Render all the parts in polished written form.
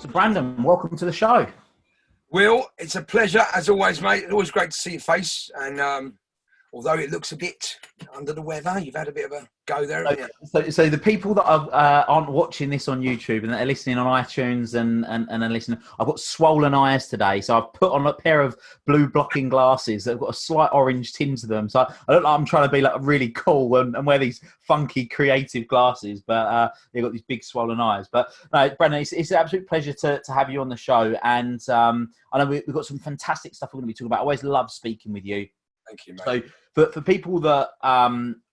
So Brandon, welcome to the show. Will, it's a pleasure as always, mate. It's always great to see your face. And although it looks a bit under the weather, you've had a bit of a go there, haven't you? So the people that aren't watching this on YouTube and that are listening on iTunes and are listening, I've got swollen eyes today. So I've put on a pair of blue blocking glasses that have got a slight orange tint to them. So I look like I'm trying to be like really cool and wear these funky creative glasses, but they've got these big swollen eyes. But no, Brandon, it's an absolute pleasure to have you on the show. And I know we've got some fantastic stuff we're going to be talking about. I always love speaking with you. Thank you, mate. So for people that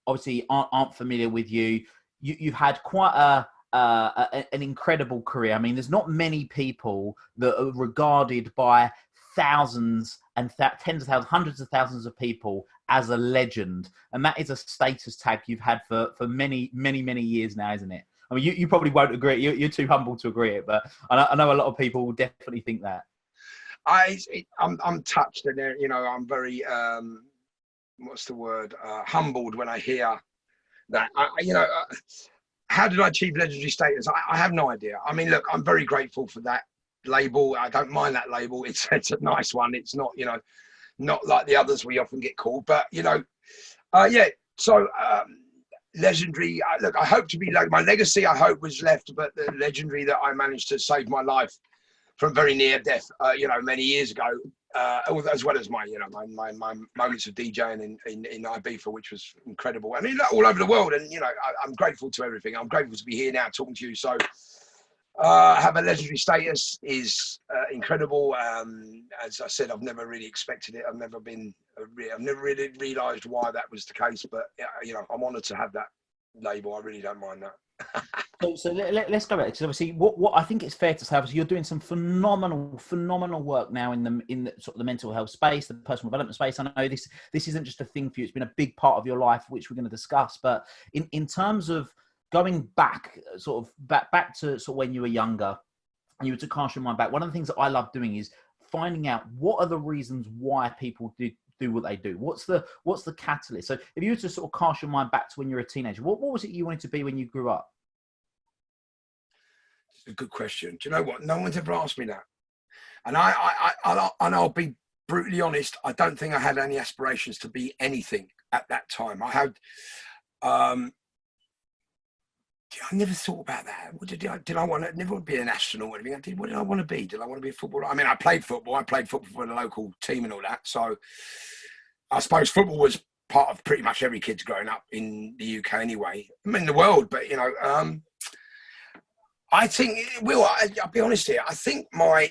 obviously aren't familiar with you, you've had quite an incredible career. I mean, there's not many people that are regarded by thousands and tens of thousands, hundreds of thousands of people as a legend. And that is a status tag you've had for many, many, many years now, isn't it? I mean, you probably won't agree. You're too humble to agree it, but I know a lot of people will definitely think that. I'm touched, and I'm very humbled when I hear that. How did I achieve legendary status? I have no idea. I mean, look, I'm very grateful for that label. I don't mind that label. It's a nice one. It's not not like the others we often get called, but So legendary. Look, I hope to be like my legacy. I hope was left, but the legendary that I managed to save my life from very near death, many years ago, as well as my moments of DJing in Ibiza, which was incredible. I mean, all over the world, and I'm grateful to everything. I'm grateful to be here now talking to you. So, have a legendary status is incredible. As I said, I've never really expected it. I've never really realised why that was the case. But I'm honoured to have that label. I really don't mind that. So let's go back, because obviously what I think it's fair to say, obviously you're doing some phenomenal work now in the sort of the mental health space, the personal development space. I know this isn't just a thing for you; it's been a big part of your life, which we're going to discuss. But in terms of going back, back to sort of when you were younger, and you were to cast your mind back, one of the things that I love doing is finding out what are the reasons why people do what they do. What's the catalyst? So if you were to sort of cast your mind back to when you were a teenager, what was it you wanted to be when you grew up? It's a good question. Do you know what? No one's ever asked me that. And I'll be brutally honest, I don't think I had any aspirations to be anything at that time. I had I never thought about that. What did I want to never be an astronaut or anything? What did I want to be? Did I want to be a footballer? I mean, I played football for the local team and all that. So I suppose football was part of pretty much every kid's growing up in the UK anyway. I mean, the world, but I think, I'll be honest here. I think my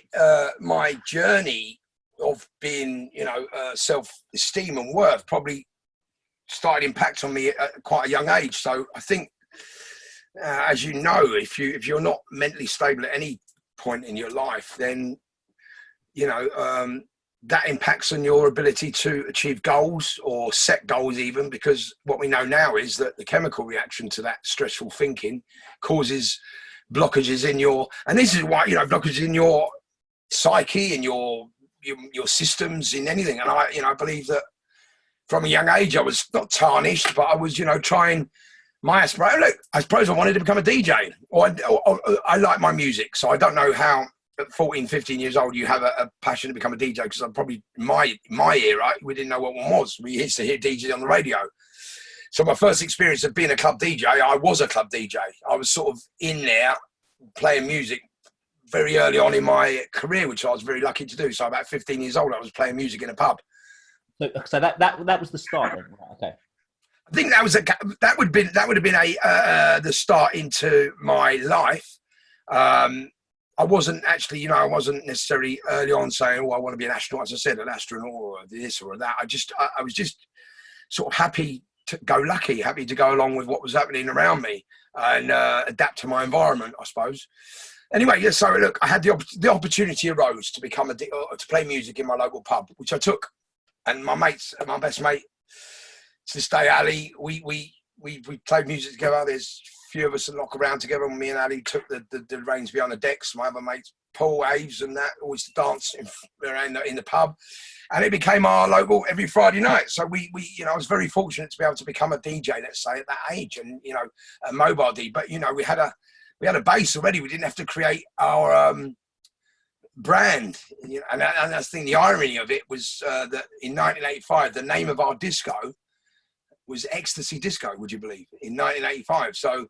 journey of being, self-esteem and worth probably started impact on me at quite a young age. So I think, as you know, if you're not mentally stable at any point in your life, then that impacts on your ability to achieve goals or set goals, even, because what we know now is that the chemical reaction to that stressful thinking causes blockages in your, and this is why blockages in your psyche and your systems in anything. And I believe that from a young age I was not tarnished, but I was trying my aspiration. Look, I suppose I wanted to become a DJ, or I like my music. So I don't know how at 14, 15 years old you have a passion to become a DJ, because I'm probably my era, we didn't know what one was. We used to hear DJ on the radio. So my first experience of being a club DJ, I was a club DJ. I was sort of in there playing music very early on in my career, which I was very lucky to do. So about 15 years old, I was playing music in a pub. So that was the start then. Okay. I think that would have been the start into my life. I wasn't actually, I wasn't necessarily early on saying, "Oh, I want to be an astronaut." As I said, an astronaut or this or that. I was just sort of happy to go along with what was happening around me and adapt to my environment, I suppose. Anyway, yeah. So look, I had the opportunity arose to become to play music in my local pub, which I took, and my best mate, to this day, Ali, we played music together. There's a few of us that knock around together, and me and Ali took the reins behind the decks. My other mates, Paul, Aves, and that always to dance in the pub. And it became our local every Friday night. So I was very fortunate to be able to become a DJ, let's say, at that age, and a mobile DJ. But we had a base already. We didn't have to create our brand. You know, and that's the thing. The irony of it was that in 1985, the name of our disco was Ecstasy Disco. Would you believe? In 1985, so.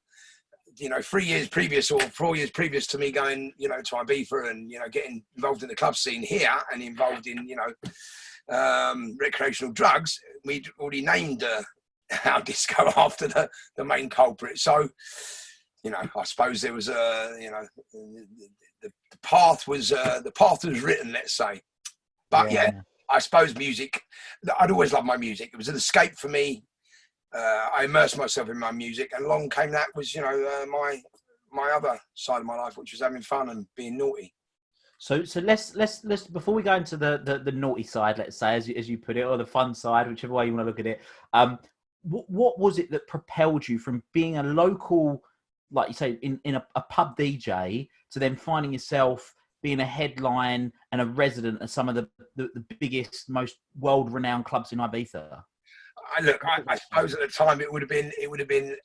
You know, 3 years previous or 4 years previous to me going, you know, to Ibiza and, you know, getting involved in the club scene here and involved in, you know, recreational drugs, we'd already named our disco after the main culprit. So, you know, I suppose there was you know, the path was written, let's say. But yeah, I suppose music, I'd always loved my music. It was an escape for me. I immersed myself in my music, and along came that was, you know, my other side of my life, which was having fun and being naughty. So let's before we go into the naughty side, let's say, as you put it, or the fun side, whichever way you want to look at it. What was it that propelled you from being a local, like you say, in a pub DJ, to then finding yourself being a headline and a resident of some of the biggest, most world-renowned clubs in Ibiza? I suppose at the time it would have been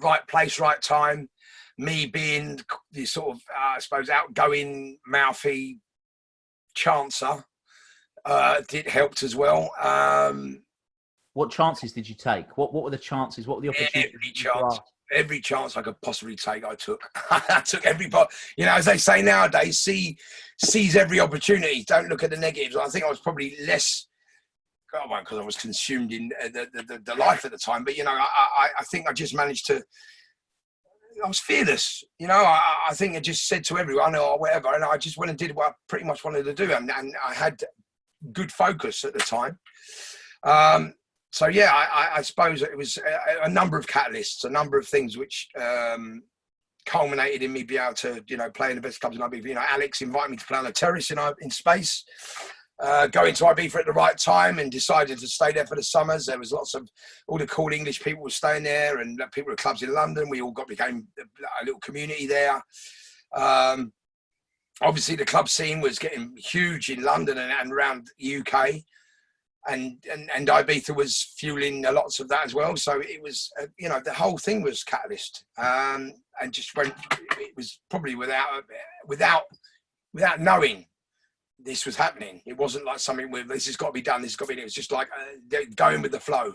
right place, right time. Me being the sort of I suppose outgoing, mouthy chancer did helped as well. What chances did you take? What were the chances? What were the opportunities? Every chance I could possibly take, I took. I took every, you know, as they say nowadays, seize every opportunity. Don't look at the negatives. I think I was probably less. Because I was consumed in the life at the time. But, you know, I think I just managed to, I was fearless. You know, I think I just said to everyone or whatever, and I just went and did what I pretty much wanted to do. And I had good focus at the time. So, yeah, I suppose it was a number of catalysts, a number of things which culminated in me being able to, you know, play in the best clubs in Ibiza. You know, Alex invited me to play on a terrace in space. Going to Ibiza at the right time and decided to stay there for the summers. There was lots of, all the cool English people were staying there, and people at clubs in London. We all became a little community there. Obviously the club scene was getting huge in London and around the UK, and Ibiza was fueling lots of that as well. So it was, you know, the whole thing was catalyst, and just went, it was probably without knowing this was happening. It wasn't like something where this has got to be done, this has got to be done. It was just like going with the flow.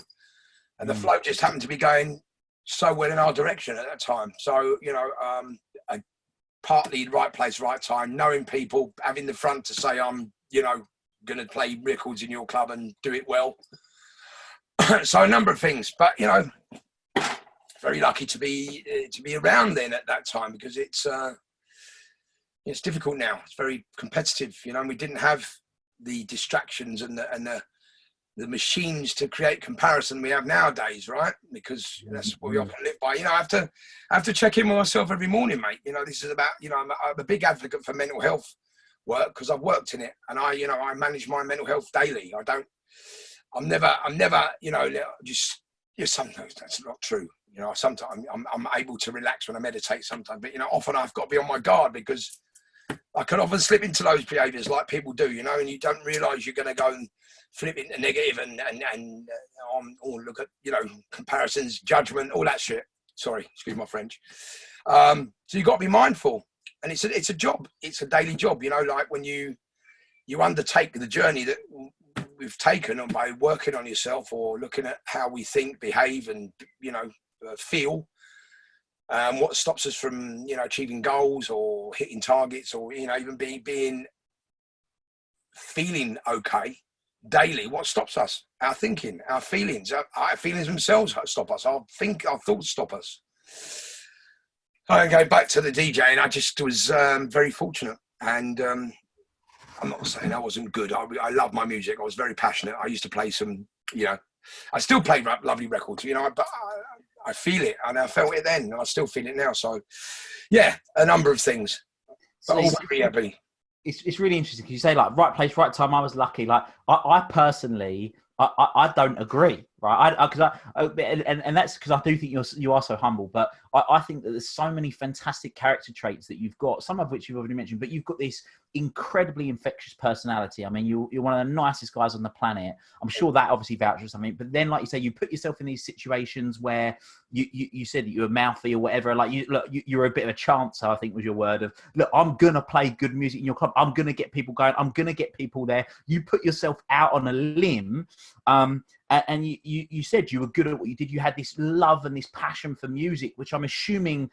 And the flow just happened to be going so well in our direction at that time. So, you know, partly right place, right time, knowing people, having the front to say, I'm, you know, going to play records in your club and do it well. So a number of things, but, you know, very lucky to be around then at that time, because it's difficult now. It's very competitive, you know, and we didn't have the distractions and the machines to create comparison we have nowadays, right? Because that's what we often live by. You know, I have to check in with myself every morning, mate. You know, this is about, you know, I'm a big advocate for mental health work because I've worked in it, and I manage my mental health daily. I'm never, you know, just sometimes that's not true. You know, sometimes I'm able to relax when I meditate sometimes, but, you know, often I've got to be on my guard because I can often slip into those behaviours like people do, you know, and you don't realise you're going to go and flip into negative and or look at, you know, comparisons, judgment, all that shit. Sorry, excuse my French. So you've got to be mindful, and it's a job. It's a daily job, you know, like when you undertake the journey that we've taken by working on yourself or looking at how we think, behave, and, you know, feel. What stops us from, you know, achieving goals or hitting targets, or, you know, even feeling okay daily? What stops us? Our thinking, our feelings. Our feelings themselves stop us. Our thoughts stop us. I go back to the DJing. I just was very fortunate, and I'm not saying I wasn't good. I love my music. I was very passionate. I used to play some, you know, I still play lovely records, you know, but I feel it, and I felt it then, and I still feel it now. So, yeah, a number of things. But all very happy. It's really interesting because you say, like, right place, right time. I was lucky. Like, I personally, I don't agree, right? And that's because I do think you are so humble. But I think that there's so many fantastic character traits that you've got, some of which you've already mentioned. But you've got this incredibly infectious personality. I mean, you're one of the nicest guys on the planet. I'm sure that obviously vouches for something. But then, like you say, you put yourself in these situations where you said that you were mouthy or whatever. Like you were a bit of a chancer, I think was your word of, look, I'm going to play good music in your club. I'm going to get people going. I'm going to get people there. You put yourself out on a limb. And you said you were good at what you did. You had this love and this passion for music, which I'm assuming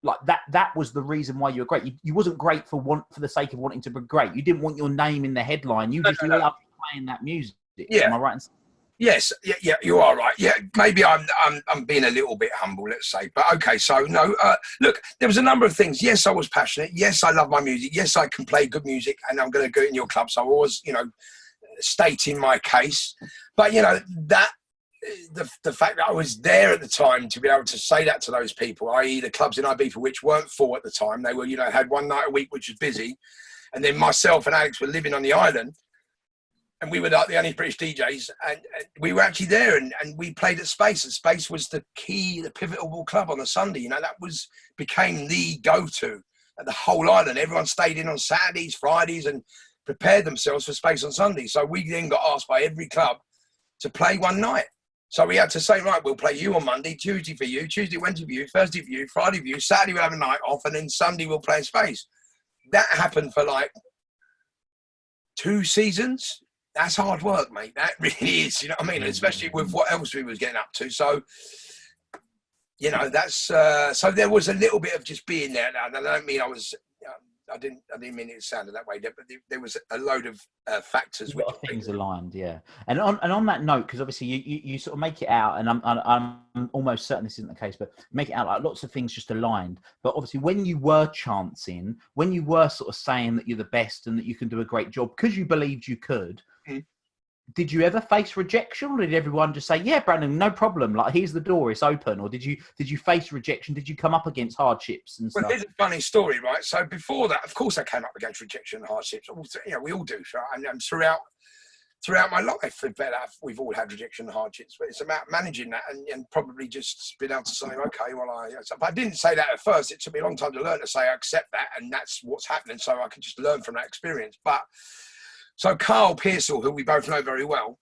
like that was the reason why you were great. You wasn't great for the sake of wanting to be great. You didn't want your name in the headline. You just loved playing that music. Yeah. Am I right in saying? Yes, yeah, you are right. Yeah, maybe I'm being a little bit humble, let's say. But okay, so no, look, there was a number of things. Yes, I was passionate. Yes, I love my music. Yes, I can play good music, and I'm going to go in your club. So I was, stating my case. But that the fact that I was there at the time to be able to say that to those people, i.e., the clubs in Ibiza, which weren't full at the time, they were, had one night a week, which was busy, and then myself and Alex were living on the island. And we were like the only British DJs, and we were actually there, and we played at Space. And Space was the pivotal club on a Sunday. That became the go-to at the whole island. Everyone stayed in on Saturdays, Fridays, and prepared themselves for Space on Sunday. So we then got asked by every club to play one night. So we had to say, right, we'll play you on Monday, Tuesday for you, Tuesday, Wednesday for you, Thursday for you, Friday for you, Saturday we'll have a night off, and then Sunday we'll play in Space. That happened for like 2 seasons. That's hard work, mate. That really is, you know what I mean? Especially with what else we was getting up to. So, that's, so there was a little bit of just being there. Now, I don't mean I was, I didn't mean it sounded that way, but there was a load of factors. A lot of things aligned, yeah. And on that note, because obviously you sort of make it out, and I'm almost certain this isn't the case, but make it out like lots of things just aligned. But obviously, when you were chancing, when you were sort of saying that you're the best and that you can do a great job because you believed you could. Did you ever face rejection, or did everyone just say, yeah, Brandon, no problem, like here's the door, it's open? Or did you face rejection? Did you come up against hardships and stuff? Well, here's a funny story, right? So before that, of course I came up against rejection and hardships. We all do. And throughout my life, we've all had rejection and hardships, but it's about managing that and probably just being able to say, okay, well, but I didn't say that at first. It took me a long time to learn to say I accept that, and that's what's happening, so I can just learn from that experience. But so Carl Pearsall, who we both know very well,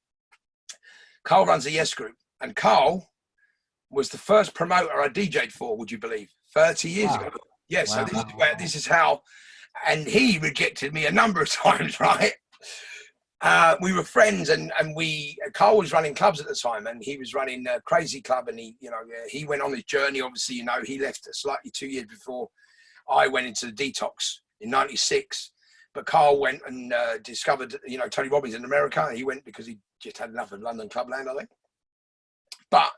Carl runs the Yes Group, and Carl was the first promoter I DJ'd for, would you believe, 30 years ago. Yeah, wow. So this is how, and he rejected me a number of times, right? We were friends, and Carl was running clubs at the time, and he was running a Crazy Club, and he went on his journey. Obviously, he left slightly 2 years before I went into the detox in '96. But Carl went and discovered, Tony Robbins in America. He went because he just had enough of London clubland, I think. But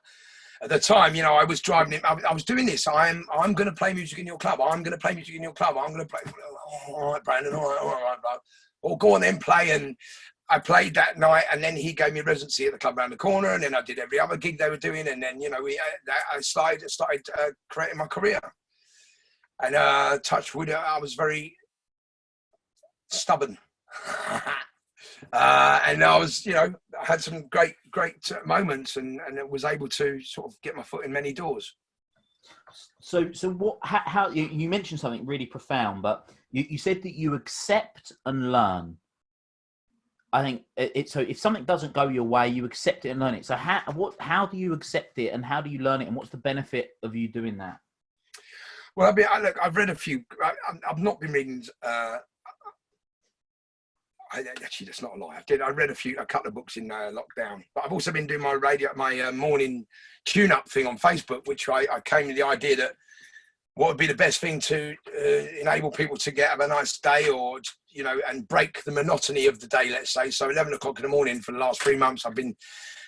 at the time, I was driving him. I was doing this. I'm going to play music in your club. I'm going to play music in your club. I'm going to play. All right, Brandon. All right. Well, go on then, play. And I played that night, and then he gave me a residency at the club around the corner, and then I did every other gig they were doing, and then I started creating my career. And touch wood, I was very stubborn, and I was, I had some great moments, and it was able to sort of get my foot in many doors. So what? How you mentioned something really profound, but you said that you accept and learn. I think so. If something doesn't go your way, you accept it and learn it. So how do you accept it, and how do you learn it, and what's the benefit of you doing that? Well, I've read a few. I've not been reading. Actually, that's not a lie. I read a couple of books in lockdown, but I've also been doing my morning tune-up thing on Facebook, which I came to the idea that what would be the best thing to enable people to get have a nice day, or and break the monotony of the day, let's say. So 11 o'clock in the morning for the last 3 months, I've been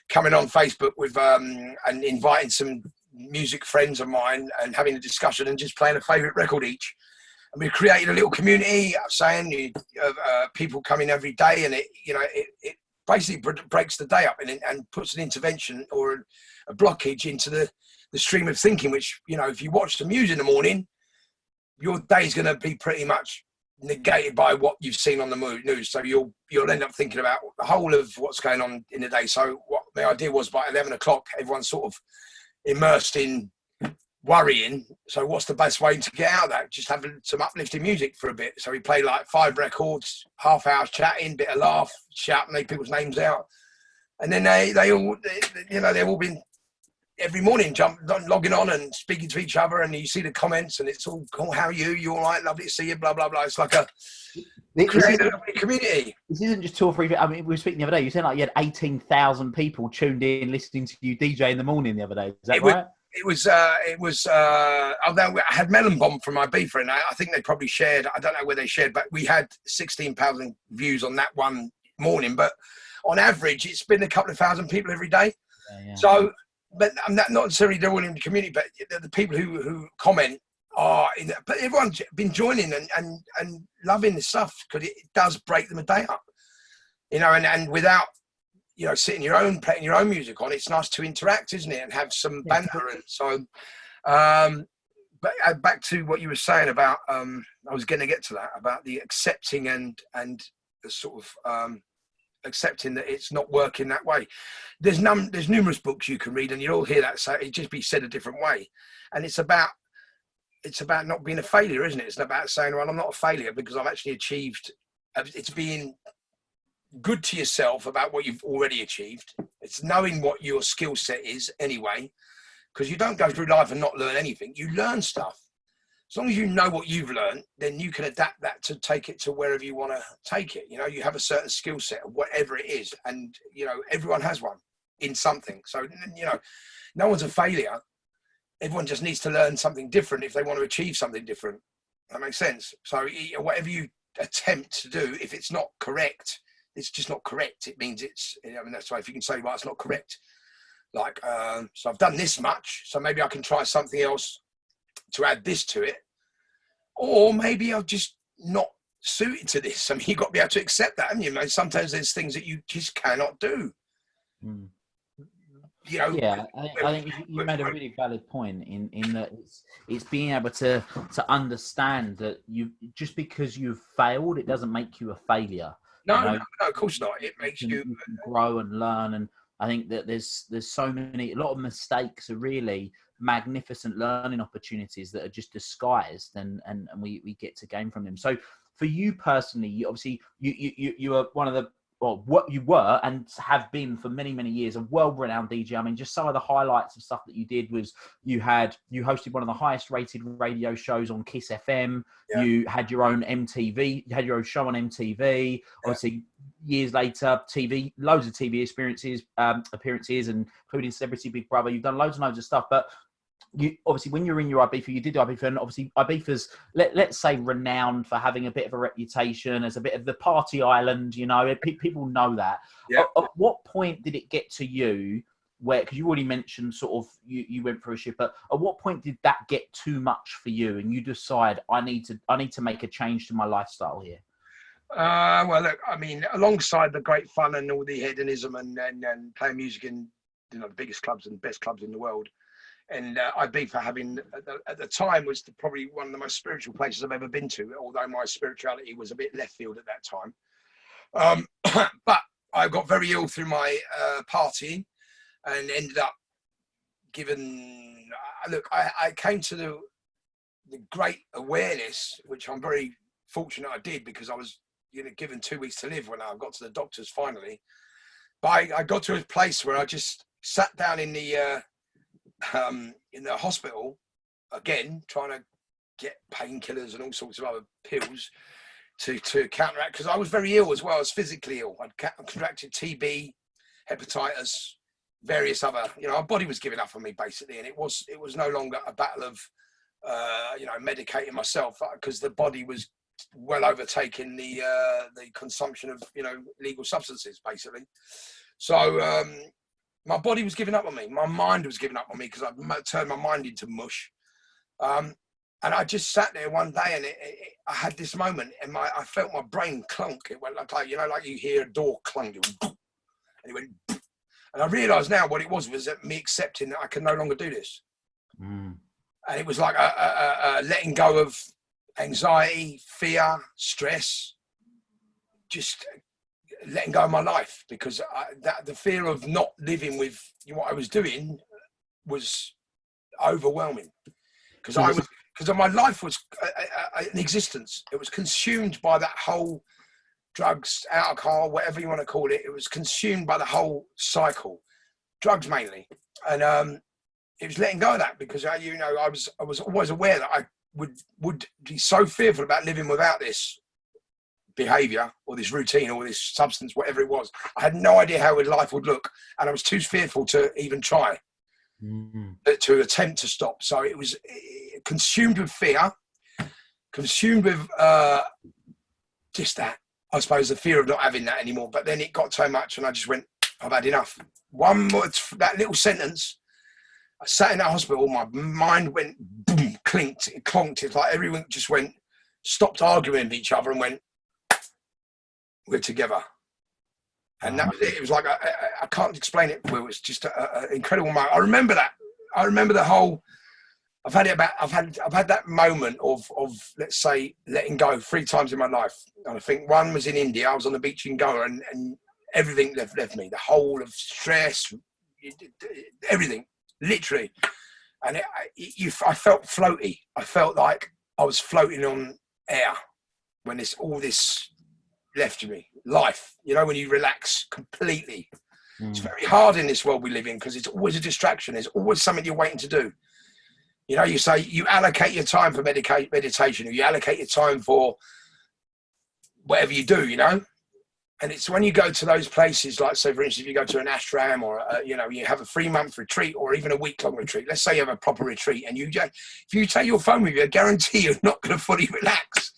coming on Facebook with and inviting some music friends of mine and having a discussion and just playing a favourite record each. And we created a little community saying people come in every day, and it basically breaks the day up and puts an intervention or a blockage into the stream of thinking, which, if you watch the news in the morning, your day's going to be pretty much negated by what you've seen on the news. So you'll end up thinking about the whole of what's going on in the day. So what the idea was, by 11 o'clock, everyone's sort of immersed in worrying. So what's the best way to get out of that? Just having some uplifting music for a bit. So we played like 5 records, half hour chatting, bit of laugh, shouting people's names out, and then they've all been every morning logging on and speaking to each other, and you see the comments, and it's all cool. How are you? You all right? Lovely to see you. Blah blah blah. It's like a create a lovely community. This isn't just 2 or 3. I mean, we were speaking the other day. You said like you had 18,000 people tuned in listening to you DJ in the morning the other day. Is that right? It was. Although I had Melon Bomb from Ibiza, and I think they probably shared. I don't know where they shared, but we had 16,000 views on that one morning. But on average, it's been a couple of thousand people every day. Yeah. So, but I'm not necessarily they're all in the community, but the people who comment are in that. But everyone's been joining and loving the stuff because it does break them a day up, you know, and without, you know, playing your own music on, it's nice to interact, isn't it, and have some banter. And so, but back to what you were saying about, I was going to get to that about the accepting and the sort of accepting that it's not working that way. There's numerous books you can read, and you'll all hear that. So it just be said a different way, and it's about not being a failure, isn't it? It's about saying, well, I'm not a failure because I've actually achieved. It's being good to yourself about what you've already achieved. It's knowing what your skill set is anyway, because you don't go through life and not learn anything. You learn stuff. As long as you know what you've learned, then you can adapt that to take it to wherever you want to take it. You know, you have a certain skill set of whatever it is, and you know everyone has one in something. So you know, no one's a failure. Everyone just needs to learn something different if they want to achieve something different. That makes sense. So whatever you attempt to do, if it's not correct, it's just not correct. It means I mean, that's why if you can say, well, it's not correct. Like, so I've done this much, so maybe I can try something else to add this to it. Or maybe I'm just not suited to this. I mean, you've got to be able to accept that, haven't you? I mean, sometimes there's things that you just cannot do. Mm. You know, yeah, I think you made a really valid point in that it's being able to understand that you just because you've failed, it doesn't make you a failure. No, no, of course not. It makes you can grow and learn. And I think that there's a lot of mistakes are really magnificent learning opportunities that are just disguised, and we get to gain from them. So for you personally, you are one of the, well, what you were and have been for many, many years, a world-renowned DJ. I mean, just some of the highlights of stuff that you did was you hosted one of the highest-rated radio shows on Kiss FM. Yeah. You had your own MTV. You had your own show on MTV. Yeah. Obviously, years later, loads of TV appearances, and including Celebrity Big Brother. You've done loads and loads of stuff, but you obviously, when you're in your Ibiza, you did Ibiza, and obviously Ibiza's, let's say, renowned for having a bit of a reputation as a bit of the party island. You know, people know that. Yeah. At what point did it get to you where, because you already mentioned sort of you went through a shift, but at what point did that get too much for you, and you decide I need to make a change to my lifestyle here? Well, look, I mean, alongside the great fun and all the hedonism and playing music in, you know, the biggest clubs and best clubs in the world. And Ibiza, having at the time, was probably one of the most spiritual places I've ever been to, although my spirituality was a bit left field at that time. But I got very ill through my partying, and ended up given. Look, I came to the great awareness, which I'm very fortunate I did, because I was, you know, given 2 weeks to live when I got to the doctors finally. But I got to a place where I just sat down in the hospital again, trying to get painkillers and all sorts of other pills to counteract, because I was very ill as well. I was physically ill. I'd contracted TB, hepatitis, various other, you know, my body was giving up on me basically, and it was no longer a battle of you know, medicating myself, because the body was well overtaking the consumption of, you know, illegal substances basically. So my body was giving up on me. My mind was giving up on me, because I turned my mind into mush. And I just sat there one day, and I had this moment, and I felt my brain clunk. It went like, you know, like you hear a door clunk, and it went. And I realised now what it was that me accepting that I could no longer do this. Mm. And it was like a letting go of anxiety, fear, stress, just letting go of my life, because the fear of not living with what I was doing was overwhelming, because my life was an existence. It was consumed by that whole drugs, alcohol, whatever you want to call it. It was consumed by the whole cycle, drugs mainly. And it was letting go of that, because I was always aware that I would be so fearful about living without this behavior or this routine or this substance, whatever it was. I had no idea how life would look, and I was too fearful to even try to attempt to stop. So it was consumed with fear, consumed with just that, I suppose, the fear of not having that anymore. But then it got so much, and I just went, I've had enough. One more, that little sentence, I sat in that hospital, my mind went boom, clinked, it clonked. It's like everyone just went, stopped arguing with each other and went, we're together. And that was it. It was like, I can't explain it, Will. It's just an incredible moment. I remember that. I remember the whole, I've had that moment of, let's say, letting go 3 times in my life. And I think one was in India. I was on the beach in Goa, and everything left me. The whole of stress, everything, literally. And I felt floaty. I felt like I was floating on air when all this left me. Life, when you relax completely. It's very hard in this world we live in, because it's always a distraction. There's always something you're waiting to do. You say you allocate your time for meditation, or you allocate your time for whatever you do, And it's when you go to those places, like, say, for instance, if you go to an ashram, or, you have a 3-month retreat, or even a week-long retreat. Let's say you have a proper retreat, and if you take your phone with you, I guarantee you're not going to fully relax.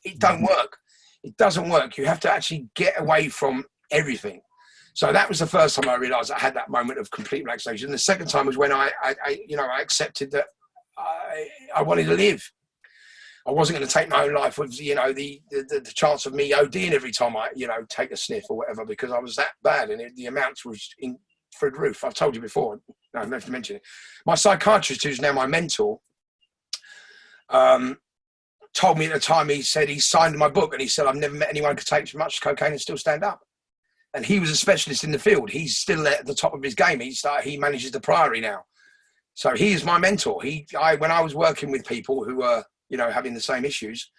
It don't work. It doesn't work. You have to actually get away from everything. So that was the first time I realized I had that moment of complete relaxation. The second time was when I accepted that I wanted to live. I wasn't going to take my own life with, the chance of me ODing every time I, take a sniff or whatever, because I was that bad, and the amounts was through the roof. I've told you before. No, I have to mention it. My psychiatrist, who's now my mentor, told me at the time, he said he signed my book, and he said, I've never met anyone who could take so much cocaine and still stand up. And he was a specialist in the field. He's still at the top of his game. He manages the Priory now. So he is my mentor. When I was working with people who were, having the same issues,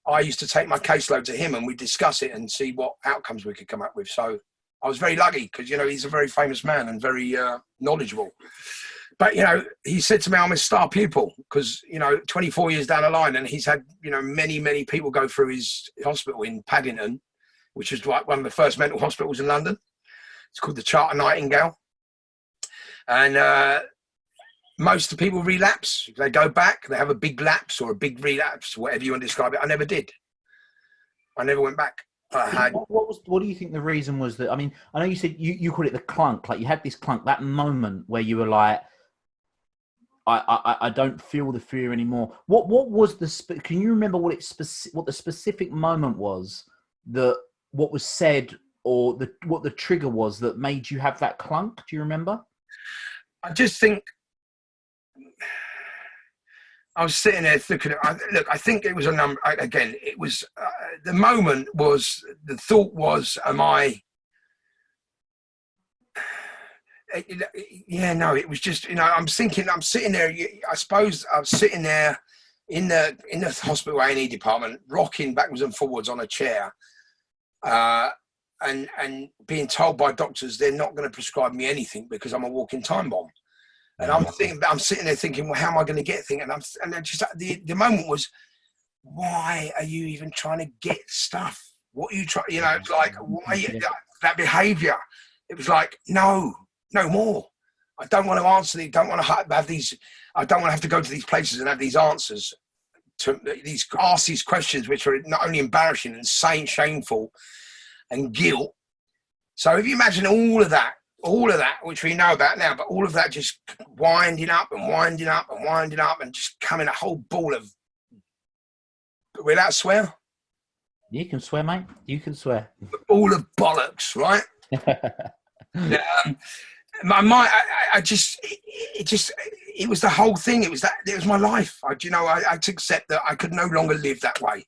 I used to take my caseload to him, and we'd discuss it and see what outcomes we could come up with. So I was very lucky, because, he's a very famous man and very knowledgeable. But, he said to me, I'm a star pupil, because, 24 years down the line, and he's had, many, many people go through his hospital in Paddington, which is like one of the first mental hospitals in London. It's called the Charter Nightingale. And most of the people relapse. They go back, they have a big lapse or a big relapse, whatever you want to describe it. I never did. I never went back. What do you think the reason was? That, I mean, I know you said you called it the clunk. Like, you had this clunk, that moment where you were like, I don't feel the fear anymore. What was can you remember what the specific moment was, that what was said, or what the trigger was that made you have that clunk? Do you remember? I just think I was sitting there looking at, look, I think it was a number, again, it was, the moment was, the thought was, it was just, I'm sitting there, I suppose I was sitting there in the hospital A&E department, rocking backwards and forwards on a chair, and being told by doctors they're not going to prescribe me anything because I'm a walking time bomb. And I'm sitting there thinking, well, how am I going to get things? And then just the moment was, why are you even trying to get stuff? What are you trying? It's like, why that behaviour? It was like, no more. I don't want to answer these. Don't want to have these. I don't want to have to go to these places and have these answers to ask these questions, which are not only embarrassing and shameful and guilt. So if you imagine all of that, which we know about now, but all of that just winding up and just coming a whole ball of, without swear? You can swear, mate. You can swear. All of bollocks, right? My mind, it was the whole thing. It was my life. I had to accept that I could no longer live that way.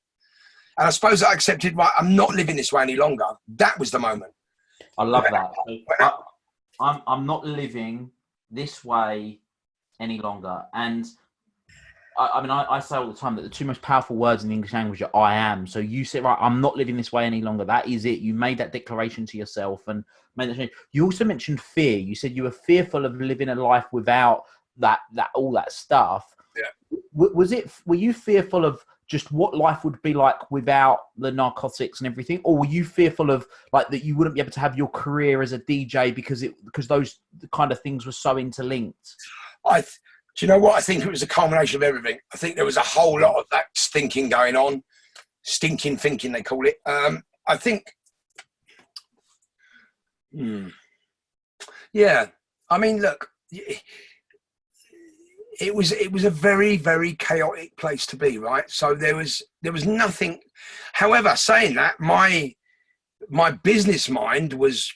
And I suppose I accepted, right, I'm not living this way any longer. That was the moment. I love that. I'm not living this way any longer. And I say all the time that the 2 most powerful words in the English language are I am. So you said, right, I'm not living this way any longer. That is it. You made that declaration to yourself and made that change. You also mentioned fear. You said you were fearful of living a life without that all that stuff. Yeah. Were you fearful of just what life would be like without the narcotics and everything, or were you fearful of like that you wouldn't be able to have your career as a DJ because those kind of things were so interlinked? Do you know what? I think it was a culmination of everything. I think there was a whole lot of that thinking going on, stinking thinking they call it. I think, yeah. I mean, look, it was a very, very chaotic place to be, right? So there was nothing. However, saying that, my business mind was,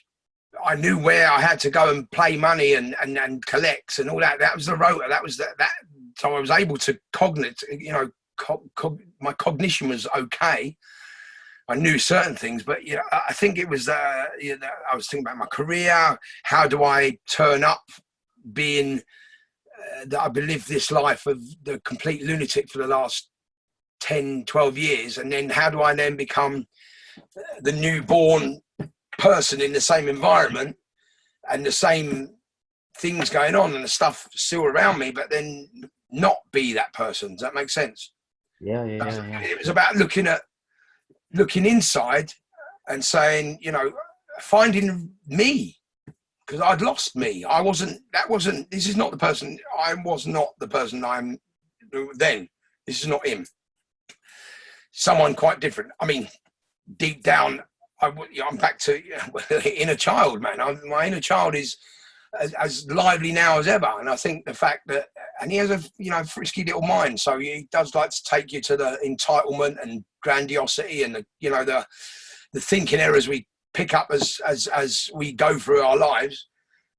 I knew where I had to go and play money and collect and all that. That was the rota. That was that. So I was able to cognate, you know, my cognition was okay. I knew certain things, but you know, I think it was, you know, I was thinking about my career. How do I turn up being that I've lived this life of the complete lunatic for the last 10, 12 years. And then how do I then become the newborn person in the same environment and the same things going on and the stuff still around me, but then not be that person. Does that make sense? Yeah. It was about looking inside and saying, you know, finding me, because I'd lost me. This is not the person, I was not the person I'm then. This is not him. Someone quite different. I mean, deep down, I'm back to inner child, man. My inner child is as lively now as ever. And I think the fact that, and he has a, you know, frisky little mind. So he does like to take you to the entitlement and grandiosity and the, you know, the thinking errors we pick up as we go through our lives.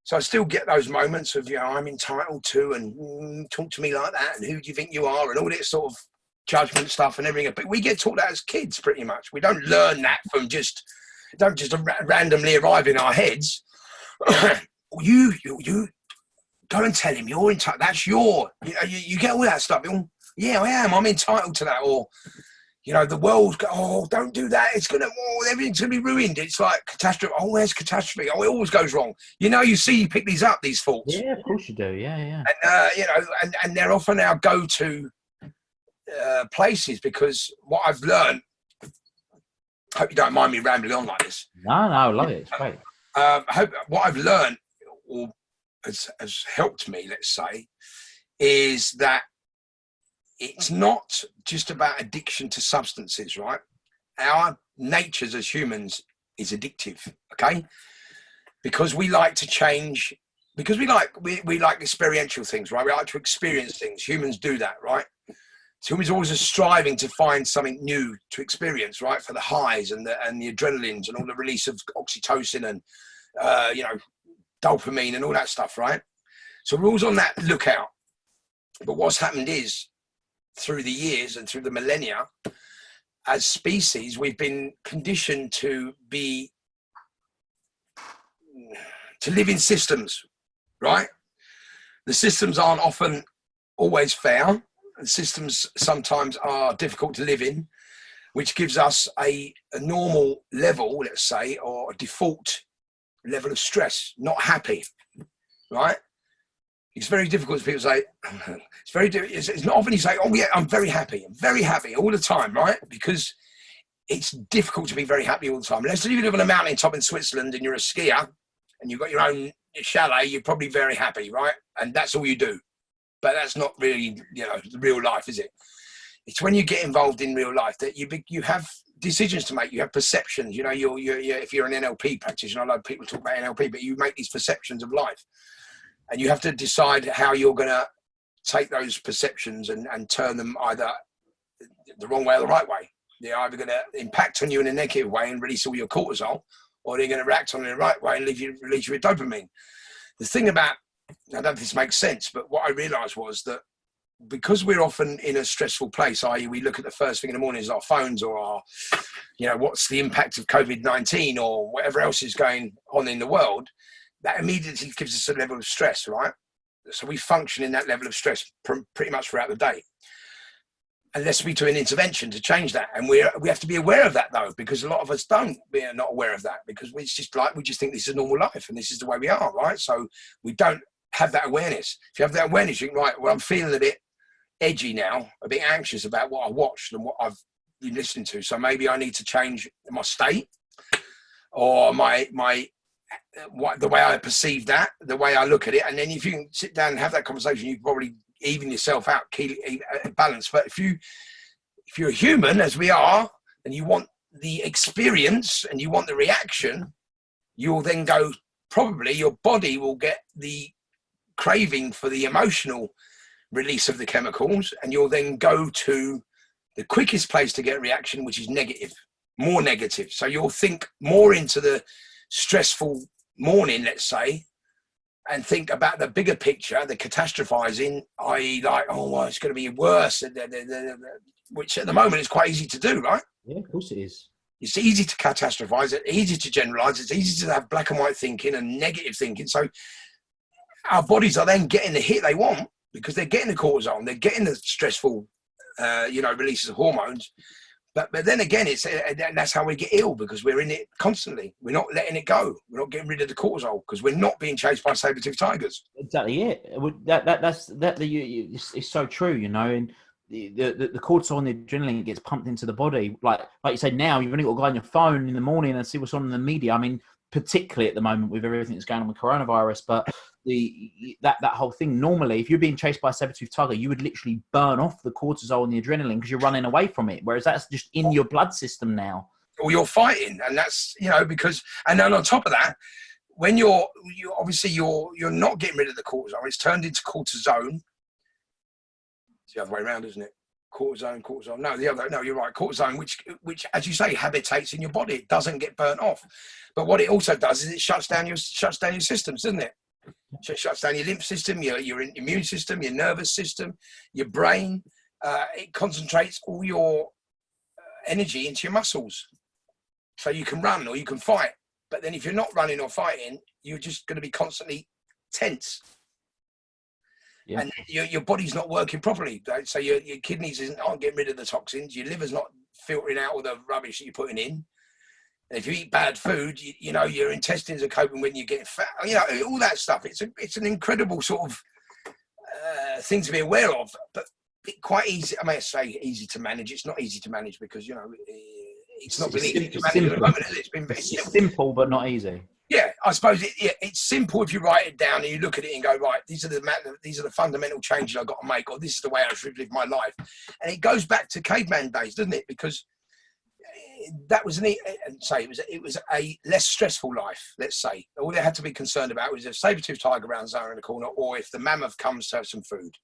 So I still get those moments of, you know, I'm entitled to, and talk to me like that, and who do you think you are, and all this sort of judgment stuff and everything. But we get taught that as kids pretty much. We don't learn that from don't just randomly arrive in our heads. you go and tell him you're entitled. That's you get all that stuff. Yeah, I am. I'm entitled to that. Or, you know, the world, don't do that. It's everything's going to be ruined. It's like catastrophe. Oh, where's catastrophe? Oh, it always goes wrong. You know, you pick these thoughts. Yeah, of course you do. Yeah. And, you know, and they're often our go-to places, because what I've learned, hope you don't mind me rambling on like this. No, I love it. It's great. I hope what I've learned, or has helped me, let's say, is that it's not just about addiction to substances, right? Our natures as humans is addictive, okay? Because we like to change, because we like experiential things, right? We like to experience things. Humans do that, right? So humans always are striving to find something new to experience, right? For the highs and the adrenalines and all the release of oxytocin and, you know, dopamine and all that stuff, right? So we're always on that lookout. But what's happened is, through the years and through the millennia, as species, we've been conditioned to live in systems, right? The systems aren't often always fair. The systems sometimes are difficult to live in, which gives us a normal level, let's say, or a default level of stress, not happy, right? It's very difficult for people to say, it's not often you say, oh yeah, I'm very happy all the time, right? Because it's difficult to be very happy all the time. Unless you live on a mountain top in Switzerland and you're a skier and you've got your own chalet, you're probably very happy, right? And that's all you do. But that's not really, you know, the real life, is it? It's when you get involved in real life that you have decisions to make. You have perceptions. You know, you're if you're an NLP practitioner, I love people talk about NLP, but you make these perceptions of life. And you have to decide how you're going to take those perceptions and turn them either the wrong way or the right way. They're either going to impact on you in a negative way and release all your cortisol, or they're going to react on it in the right way and release you with dopamine. The thing about, I don't know if this makes sense, but what I realized was that because we're often in a stressful place, i.e. we look at the first thing in the morning is our phones, or our, you know, what's the impact of COVID-19 or whatever else is going on in the world, that immediately gives us a level of stress, right? So we function in that level of stress pretty much throughout the day, unless we do an intervention to change that. And we have to be aware of that, though, because a lot of us we're not aware of that, because we just think this is normal life and this is the way we are, right? So we don't have that awareness. If you have that awareness, you think, right, well, I'm feeling a bit edgy now, a bit anxious about what I watched and what I've been listening to. So maybe I need to change my state or the way I perceive that, the way I look at it. And then if you can sit down and have that conversation, you probably even yourself out, keep balance. But if you're a human, as we are, and you want the experience and you want the reaction, you'll then go, probably your body will get the craving for the emotional release of the chemicals, and you'll then go to the quickest place to get reaction, which is negative, more negative. So you'll think more into the stressful morning, let's say, and think about the bigger picture, the catastrophizing, i.e. like, oh, well, it's going to be worse, which at the moment is quite easy to do, right? Yeah, of course it is. It's easy to catastrophize, it's easy to generalize, it's easy to have black and white thinking and negative thinking. So our bodies are then getting the hit they want because they're getting the cortisol, they're getting the stressful, releases of hormones. But then again, that's how we get ill, because we're in it constantly. We're not letting it go. We're not getting rid of the cortisol because we're not being chased by saber-toothed tigers. Exactly it. It's so true, you know. And the cortisol and the adrenaline gets pumped into the body. Like you say, now you've only got to go on your phone in the morning and see what's on in the media. I mean, particularly at the moment with everything that's going on with coronavirus, but that whole thing, normally if you're being chased by a saber-toothed tiger, you would literally burn off the cortisol and the adrenaline because you're running away from it, whereas that's just in your blood system now. Or you're fighting, and that's, because, and then on top of that, when you're obviously you're not getting rid of the cortisol, it's turned into cortisone. It's the other way around, isn't it? Cortisone. No, you're right. Cortisone, which, as you say, habitates in your body. It doesn't get burnt off. But what it also does is it shuts down your systems, doesn't it? So it shuts down your lymph system, your immune system, your nervous system, your brain. It concentrates all your energy into your muscles, so you can run or you can fight. But then if you're not running or fighting, you're just going to be constantly tense. Yeah. And your body's not working properly. So your kidneys aren't getting rid of the toxins. Your liver's not filtering out all the rubbish that you're putting in. And if you eat bad food, your intestines are coping when you're getting fat. All that stuff. It's an incredible sort of thing to be aware of, but quite easy. I may say easy to manage. It's not easy to manage because it's not really easy to manage at the moment. It's simple, but not easy. Yeah, I suppose it's simple if you write it down and you look at it and go, right, these are the fundamental changes I've got to make, or this is the way I should live my life. And it goes back to caveman days, doesn't it? Because that was it was a less stressful life, let's say. All they had to be concerned about was if a saber-toothed tiger around Zara in the corner, or if the mammoth comes to have some food.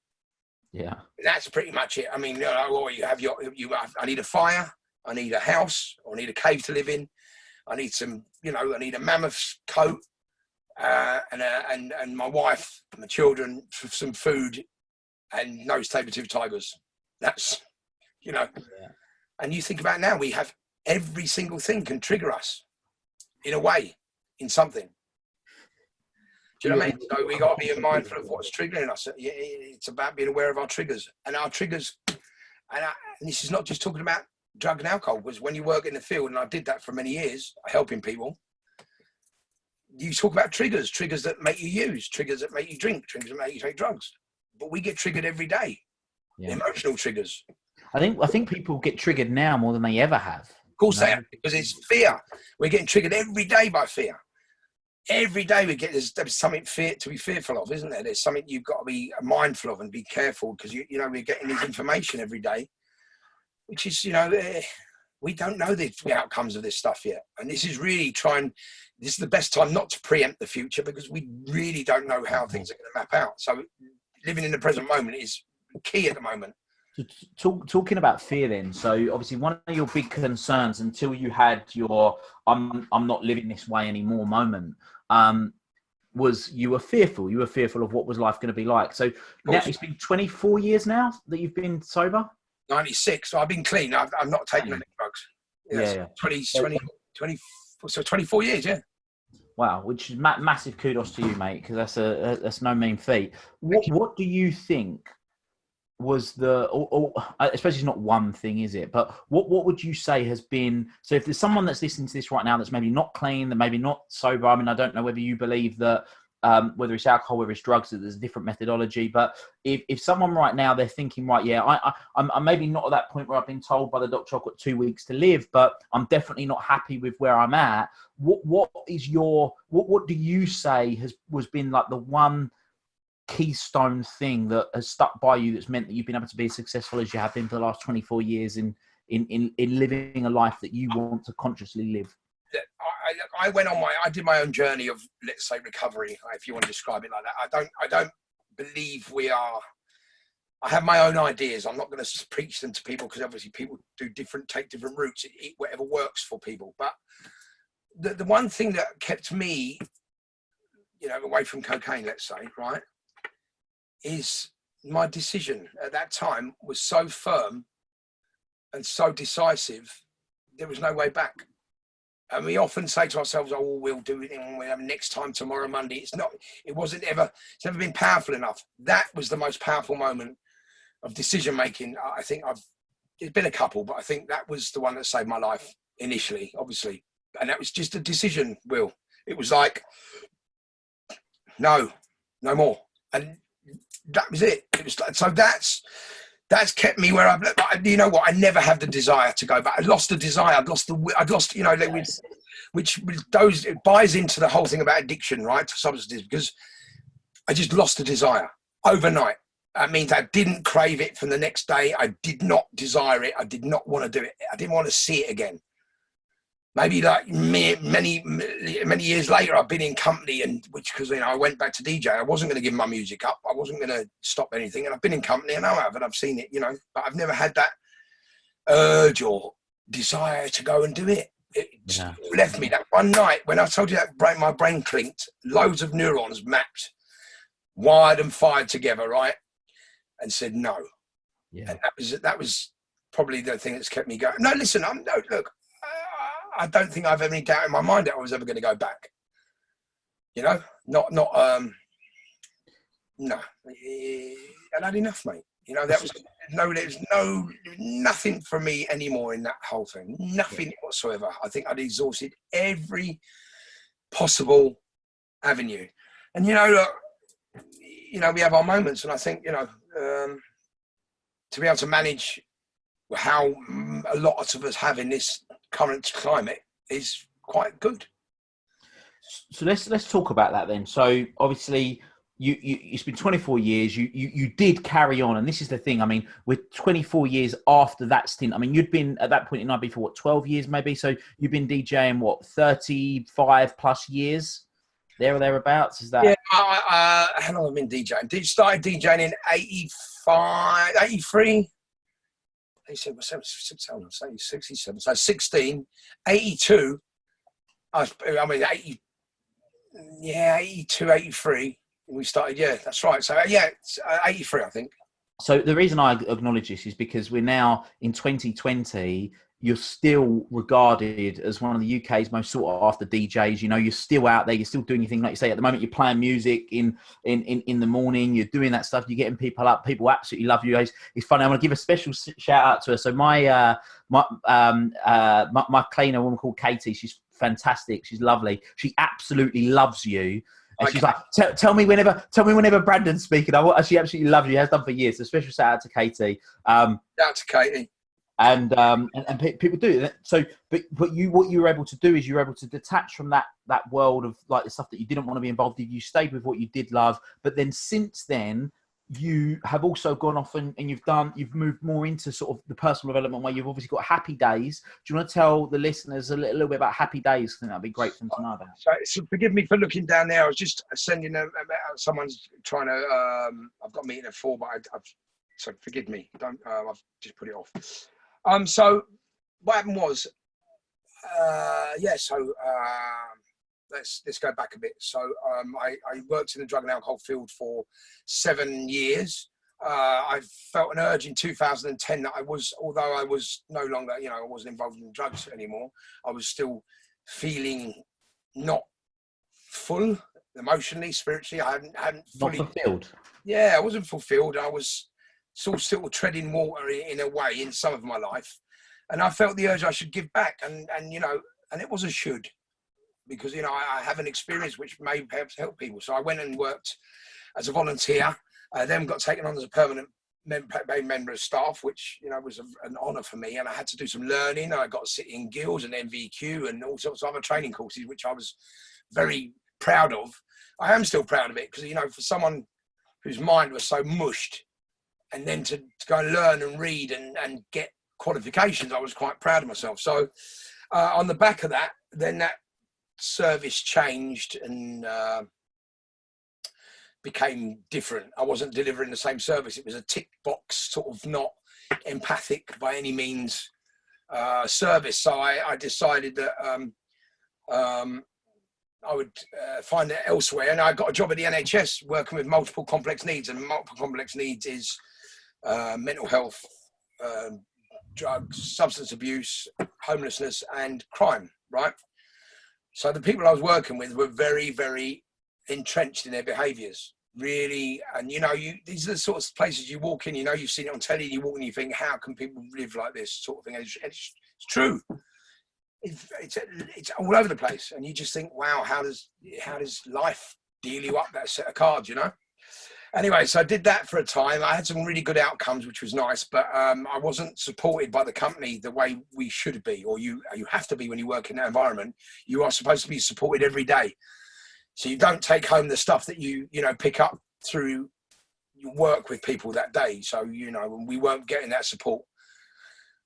Yeah. That's pretty much it. I mean, or I need a fire, I need a house, or I need a cave to live in. I need some, I need a mammoth's coat, and my wife, and my children, some food, and no saber-toothed tigers. That's, Yeah. And you think about now, we have every single thing can trigger us, in a way, in something. Do you know what I mean? So we got to be mindful of what's triggering us. It's about being aware of our triggers, and our triggers. And this is not just talking about drug and alcohol, because when you work in the field, and I did that for many years, helping people, you talk about triggers that make you use, triggers that make you drink, triggers that make you take drugs. But we get triggered every day. Yeah. Emotional triggers. I think people get triggered now more than they ever have. Of course they have, because it's fear. We're getting triggered every day by fear. Every day there's something to be fearful of, isn't there? There's something you've got to be mindful of and be careful, because we're getting this information every day, which is, we don't know the outcomes of this stuff yet. And this is really this is the best time not to preempt the future, because we really don't know how things are going to map out. So living in the present moment is key at the moment. Talking about fear then, so obviously one of your big concerns until you had your I'm not living this way anymore moment, was you were fearful of what was life going to be like. So now it's been 24 years now that you've been sober. 96, so I've been clean. I've not taken any drugs. Yeah. 20, so 24 years, yeah. Wow, which is massive kudos to you, mate, because that's no mean feat. What do you think was especially it's not one thing, is it? But what would you say has been, so if there's someone that's listening to this right now that's maybe not clean, that maybe not sober, I mean, I don't know whether you believe that whether it's alcohol, whether it's drugs, there's a different methodology. But if someone right now, they're thinking, right, yeah, I'm maybe not at that point where I've been told by the doctor I've got 2 weeks to live, but I'm definitely not happy with where I'm at. What do you say was been like the one keystone thing that has stuck by you that's meant that you've been able to be as successful as you have been for the last 24 years in living a life that you want to consciously live? I did my own journey of, let's say, recovery, if you want to describe it like that. I don't believe I have my own ideas. I'm not going to preach them to people, because obviously people take different routes, eat whatever works for people. But the one thing that kept me, away from cocaine, let's say, right, is my decision at that time was so firm and so decisive, there was no way back. And we often say to ourselves, "Oh, we'll do it next time, tomorrow, Monday." It's never been powerful enough. That was the most powerful moment of decision making. I think it's been a couple, but I think that was the one that saved my life initially, obviously. And that was just a decision, Will. It was like, no more. And that was it. It was so that's kept me where you know what? I never had the desire to go back. I lost the desire. I'd lost, which it buys into the whole thing about addiction, right, to substances, because I just lost the desire overnight. That means I didn't crave it from the next day. I did not desire it. I did not want to do it. I didn't want to see it again. Maybe like many years later, I've been in company, and because I went back to DJ. I wasn't going to give my music up. I wasn't going to stop anything, and I've been in company, and I have, and I've seen it, but I've never had that urge or desire to go and do it. It left me that one night when I told you that my brain clinked. Loads of neurons mapped, wired and fired together, right, and said no. Yeah, and that was probably the thing that's kept me going. No, listen, look. I don't think I've any doubt in my mind that I was ever going to go back. No. I'd had enough, mate. There was nothing for me anymore in that whole thing. Nothing whatsoever. I think I'd exhausted every possible avenue. And look, we have our moments, and I think to be able to manage how a lot of us have in this current climate is quite good. So let's talk about that then. So obviously it's been 24 years. You did carry on, and this is the thing. I mean, we're 24 years after that stint. I mean, you'd been at that point in IB for what, 12 years maybe? So you've been DJing what, 35 plus years, there or thereabouts? Is that? Yeah, how long have I been DJing? Started DJing in 85, 83. 67, so 16, 82, 82, 83, we started, that's right. So it's 83, I think. So the reason I acknowledge this is because we're now in 2020, you're still regarded as one of the UK's most sought after DJs. You're still out there. You're still doing your thing. Like you say, at the moment, you're playing music in the morning. You're doing that stuff. You're getting people up. People absolutely love you. It's funny. I want to give a special shout out to her. So my cleaner, a woman called Katie, she's fantastic. She's lovely. She absolutely loves you. And she's like, tell me whenever Brandon's speaking. She absolutely loves you. Has done for years. So special shout out to Katie. Shout out to Katie. And people do so, but what you were able to do is you were able to detach from that world of like the stuff that you didn't want to be involved in. You stayed with what you did love, but then since then you have also gone off and you've moved more into sort of the personal development where you've obviously got Happy Days. Do you want to tell the listeners a little bit about Happy Days? I think that'd be great for them to know about. So forgive me for looking down there. I was just sending someone's trying to. I've got a meeting at 4, but so forgive me. I've just put it off. So what happened was, let's go back a bit. So I worked in the drug and alcohol field for 7 years. I felt an urge in 2010 that although I was no longer, I wasn't involved in drugs anymore, I was still feeling not full emotionally, spiritually. I hadn't fully not fulfilled. Yeah, I wasn't fulfilled. I was still treading water in a way in some of my life, and I felt the urge I should give back, and it was a should. because, you know, I have an experience which may help people. So I went and worked as a volunteer, then got taken on as a permanent member of staff, which, you know, was an honour for me. And I had to do some learning. I got to sit in guilds and MVQ and all sorts of other training courses, which I was very proud of. I am still proud of it because, you know, for someone whose mind was so mushed, and then to go and learn and read and get qualifications, I was quite proud of myself. So on the back of that, then that service changed and became different. I wasn't delivering the same service. It was a tick box, sort of not empathic by any means service. So I decided that I would find it elsewhere. And I got a job at the NHS working with multiple complex needs. And multiple complex needs is mental health, drugs, substance abuse, homelessness, and crime, right? So the people I was working with were very, very entrenched in their behaviours, really. And, you know, these are the sorts of places you walk in, you know, you've seen it on telly, you walk in, you think, how can people live like this sort of thing? And it's true. It's all over the place. And you just think, wow, how does life deal you up that set of cards, you know? Anyway, so I did that for a time. I had some really good outcomes, which was nice, but I wasn't supported by the company the way we should be, or you have to be when you work in that environment. You are supposed to be supported every day. So you don't take home the stuff that you pick up through your work with people that day. So, you know, we weren't getting that support,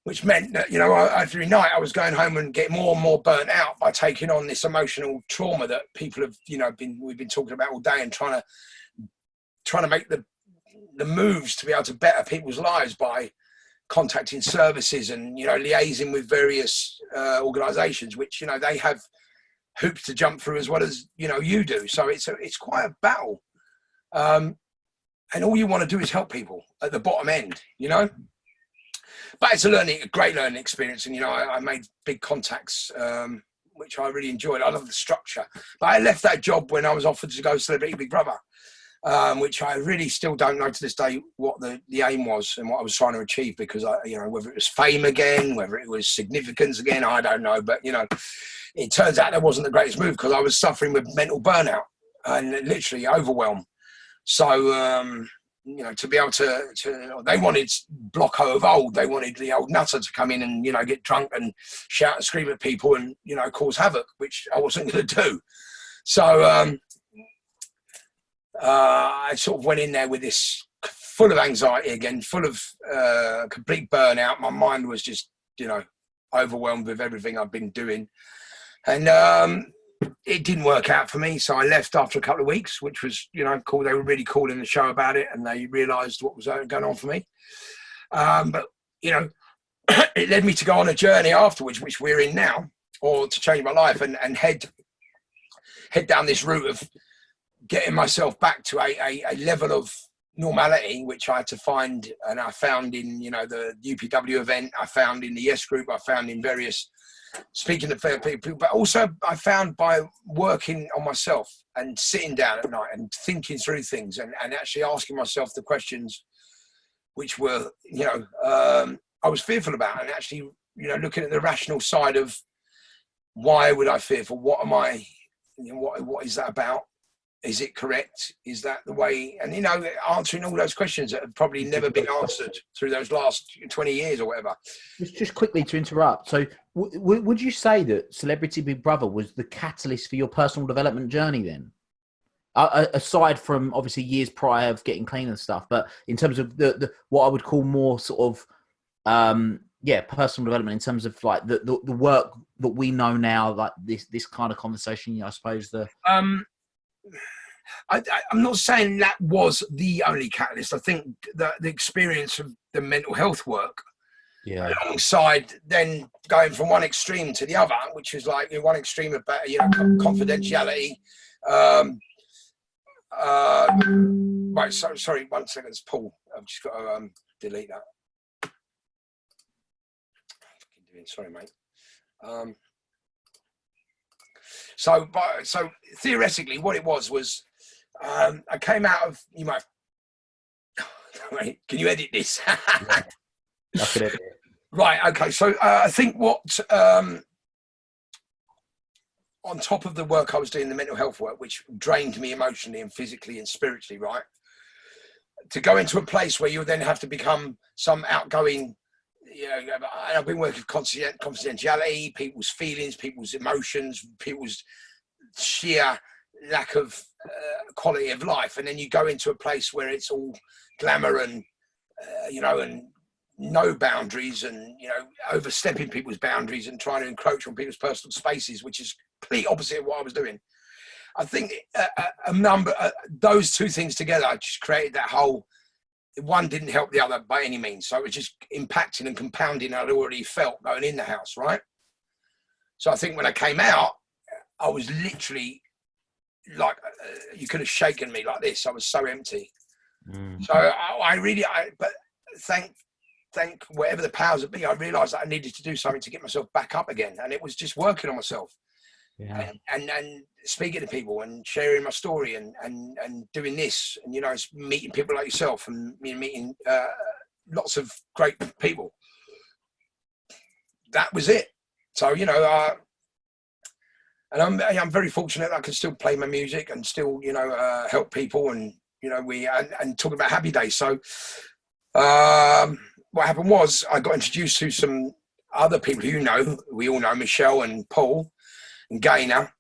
which meant that, you know, every night I was going home and getting more and more burnt out by taking on this emotional trauma that people have, you know, we've been talking about all day, and trying to make the moves to be able to better people's lives by contacting services and, you know, liaising with various organisations, which, you know, they have hoops to jump through as well as, you know, you do. So it's quite a battle. And all you want to do is help people at the bottom end, you know. But it's a great learning experience. And, you know, I made big contacts, which I really enjoyed. I love the structure. But I left that job when I was offered to go Celebrity Big Brother. Which I really still don't know to this day what the aim was and what I was trying to achieve, because you know, whether it was fame again, whether it was significance again, I don't know. But, you know, it turns out that wasn't the greatest move, because I was suffering with mental burnout and literally overwhelm. So, you know, to be able to they wanted Blocko of old. They wanted the old nutter to come in and, you know, get drunk and shout and scream at people and, you know, cause havoc, which I wasn't going to do. So, I sort of went in there with this full of anxiety again, full of complete burnout. My mind was just, you know, overwhelmed with everything I've been doing. And it didn't work out for me. So I left after a couple of weeks, which was, you know, cool. They were really cool in the show about it, and they realised what was going on for me. But, you know, it led me to go on a journey afterwards, which we're in now, or to change my life and head down this route of getting myself back to a level of normality, which I had to find, and I found in, you know, the UPW event, I found in the Yes Group, I found in various speaking to fair people, but also I found by working on myself and sitting down at night and thinking through things and actually asking myself the questions which were, you know, I was fearful about, and actually, you know, looking at the rational side of why would I fearful? What am I, you know, what is that about? Is it correct? Is that the way? And, you know, answering all those questions that have probably never been answered through those last 20 years or whatever. Just quickly to interrupt. So would you say that Celebrity Big Brother was the catalyst for your personal development journey then? Aside from obviously years prior of getting clean and stuff, but in terms of the what I would call more sort of, personal development in terms of like the work that we know now, like this kind of conversation, you know, I suppose I'm not saying that was the only catalyst. I think that the experience of the mental health work, alongside then going from one extreme to the other, which is like one extreme about, you know, confidentiality. Right, so sorry, 1 second, it's Paul. I've just got to delete that. Sorry, mate. So theoretically, what it was I came out of, you might, can you edit this? I could edit it. Right, okay. So I think what on top of the work I was doing, the mental health work, which drained me emotionally and physically and spiritually, right? To go into a place where you then have to become some outgoing, you know, I've been working with confidentiality, people's feelings, people's emotions, people's sheer lack of quality of life. And then you go into a place where it's all glamour and, you know, and no boundaries and, you know, overstepping people's boundaries and trying to encroach on people's personal spaces, which is complete opposite of what I was doing. I think those two things together just created that whole, one didn't help the other by any means. So it was just impacting and compounding I'd already felt going in the house, right? So I think when I came out, I was literally like, you could have shaken me like this. I was so empty. So but thank whatever the powers that be, I realized that I needed to do something to get myself back up again. And it was just working on myself. Yeah. And speaking to people and sharing my story and doing this and, you know, meeting people like yourself and meeting lots of great people. That was it. So, you know, and I'm very fortunate that I can still play my music and still, you know, help people and, you know, and talk about happy days. So what happened was I got introduced to some other people who, you know, we all know, Michelle and Paul and Gaynor,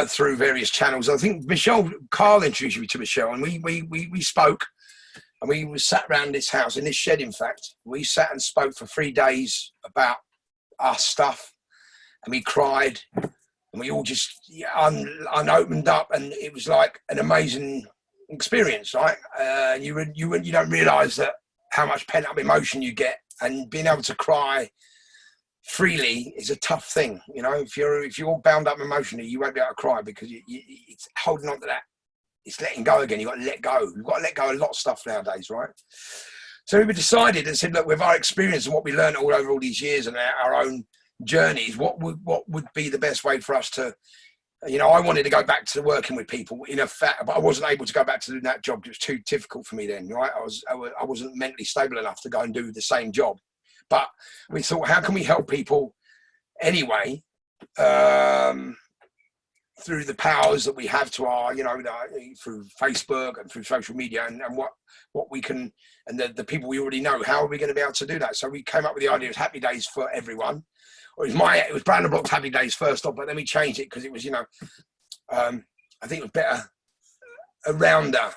through various channels. I think Carl introduced me to Michelle, and we spoke, and we sat around this house, in this shed, in fact. We sat and spoke for 3 days about our stuff, and we cried, and we all just unopened up, and it was like an amazing experience, right? You don't realise that how much pent-up emotion you get, and being able to cry freely is a tough thing, you know. If you're bound up emotionally, you won't be able to cry because it's holding on to that. It's letting go again. You've got to let go. You've got to let go of a lot of stuff nowadays, right? So we decided and said, look, with our experience and what we learned all over all these years and our own journeys, what would be the best way for us to, you know, I wanted to go back to working with people in a fact, but I wasn't able to go back to doing that job. It was too difficult for me then, right? I wasn't mentally stable enough to go and do the same job. But we thought, how can we help people anyway, through the powers that we have to our, you know, through Facebook and through social media and what we can, and the people we already know, how are we going to be able to do that? So we came up with the idea of Happy Days for Everyone. Or it was Brandon Block's Happy Days first off, but then we changed it because it was, you know, I think it was better, a rounder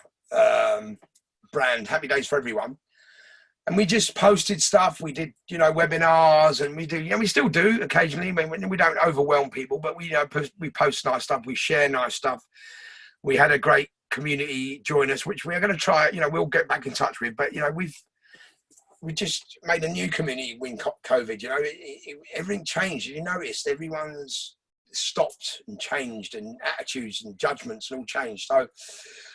brand, Happy Days for Everyone. And we just posted stuff. We did, you know, webinars, and we do, you know, we still do occasionally. We don't overwhelm people, but we, you know, we post nice stuff. We share nice stuff. We had a great community join us, which we are going to try, you know, we'll get back in touch with. But, you know, we just made a new community when COVID, you know, everything changed. You noticed everyone's stopped and changed, and attitudes and judgments and all changed. So,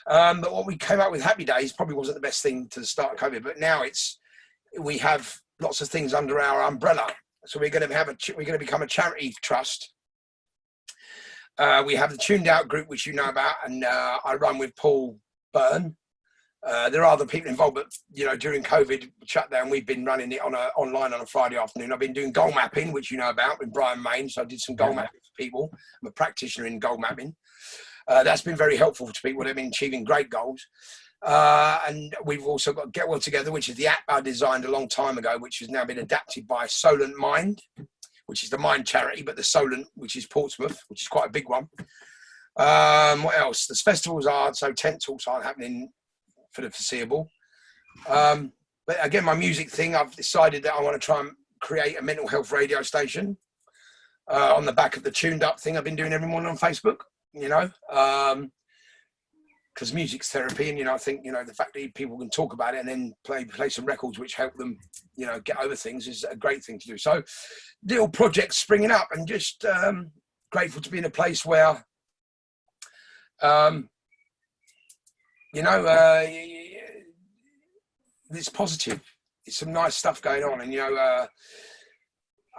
but what we came up with Happy Days probably wasn't the best thing to start COVID, but now we have lots of things under our umbrella. So we're going to become a charity trust. We have the Tuned Out group, which you know about, and I run with Paul Byrne. There are other people involved, but, you know, during COVID shutdown, we've been running it online on a Friday afternoon. I've been doing goal mapping, which you know about, with Brian Main. So I did some goal mapping for people. I'm a practitioner in goal mapping. That's been very helpful to people. They've been achieving great goals. And we've also got Get Well Together, which is the app I designed a long time ago, which has now been adapted by Solent Mind, which is the Mind charity, but the Solent, which is Portsmouth, which is quite a big one. What else? There's festivals are, so tent talks aren't happening for the foreseeable. But again, my music thing, I've decided that I want to try and create a mental health radio station on the back of the Tuned Up thing I've been doing every morning on Facebook, you know, because music's therapy. And, you know, I think, you know, the fact that people can talk about it and then play some records which help them, you know, get over things is a great thing to do. So little projects springing up, and just grateful to be in a place where, you know, it's positive. It's some nice stuff going on, and, you know,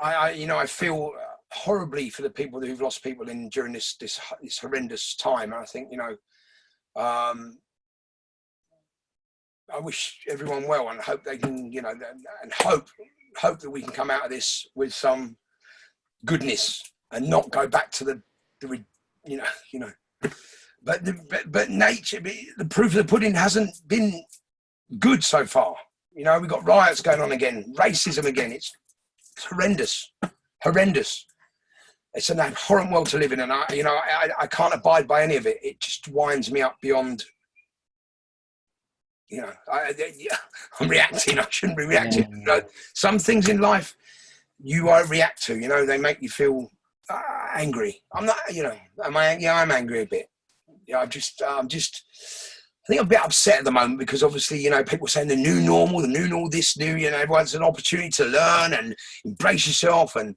I feel horribly for the people who've lost people during this horrendous time. I think, you know, I wish everyone well, and hope they can, you know, and hope that we can come out of this with some goodness and not go back to the you know, but nature, the proof of the pudding hasn't been good so far. You know, we've got riots going on again, racism again. It's horrendous. It's an abhorrent world to live in, and I can't abide by any of it. It just winds me up beyond. You know, I'm reacting. I shouldn't be reacting. Yeah. You know, some things in life you react to. You know, they make you feel angry. I'm not. You know, I'm angry a bit. Yeah, I'm just. I think I'm a bit upset at the moment because obviously, you know, people are saying the new normal, this new. You know, everyone's an opportunity to learn and embrace yourself and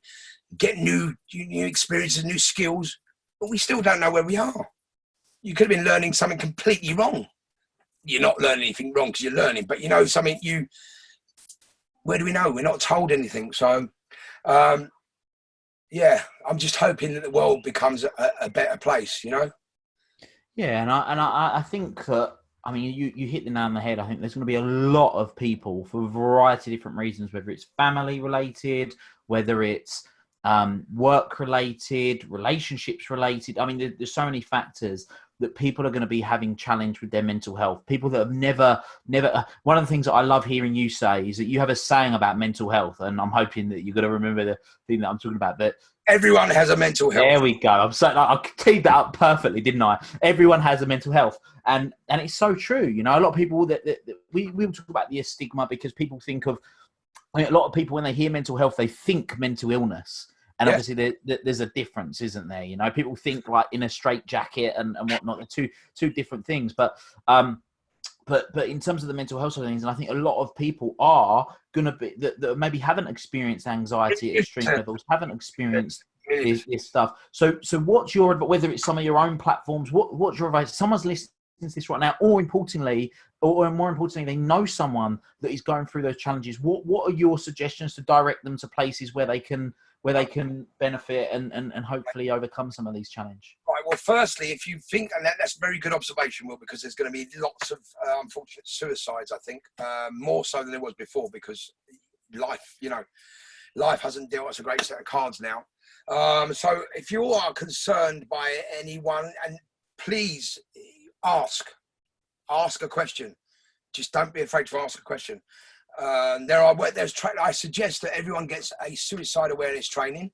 get new experiences, new skills. But we still don't know where we are. You could have been learning something completely wrong. You're not learning anything wrong because you're learning, but you know something. Where do we know? We're not told anything. So, yeah, I'm just hoping that the world becomes a better place. You know. Yeah, and I think that, I mean, you hit the nail on the head. I think there's going to be a lot of people for a variety of different reasons, whether it's family related, whether it's work related, relationships related. I mean, there's so many factors that people are going to be having challenge with their mental health. People that have never. One of the things that I love hearing you say is that you have a saying about mental health, and I'm hoping that you're going to remember the thing that I'm talking about. That everyone has a mental health. There we go. I teed that up perfectly, didn't I? Everyone has a mental health, and it's so true. You know, a lot of people that we will talk about the stigma because people think of. I mean, a lot of people when they hear mental health, they think mental illness. And obviously there's a difference, isn't there? You know, people think like in a straitjacket and whatnot. They're two different things. But in terms of the mental health side of things, and I think a lot of people are going to be that maybe haven't experienced anxiety at extreme levels, haven't experienced this stuff. So what's your, whether it's some of your own platforms, what's your advice? Someone's listening to this right now, or more importantly, they know someone that is going through those challenges. What are your suggestions to direct them to places where they can benefit and hopefully overcome some of these challenges? Right. Well, firstly, if you think, and that's a very good observation, Will, because there's going to be lots of unfortunate suicides, I think, more so than there was before, because life hasn't dealt us a great set of cards now. So if you are concerned by anyone, and please ask a question. Just don't be afraid to ask a question. I suggest that everyone gets a suicide awareness training.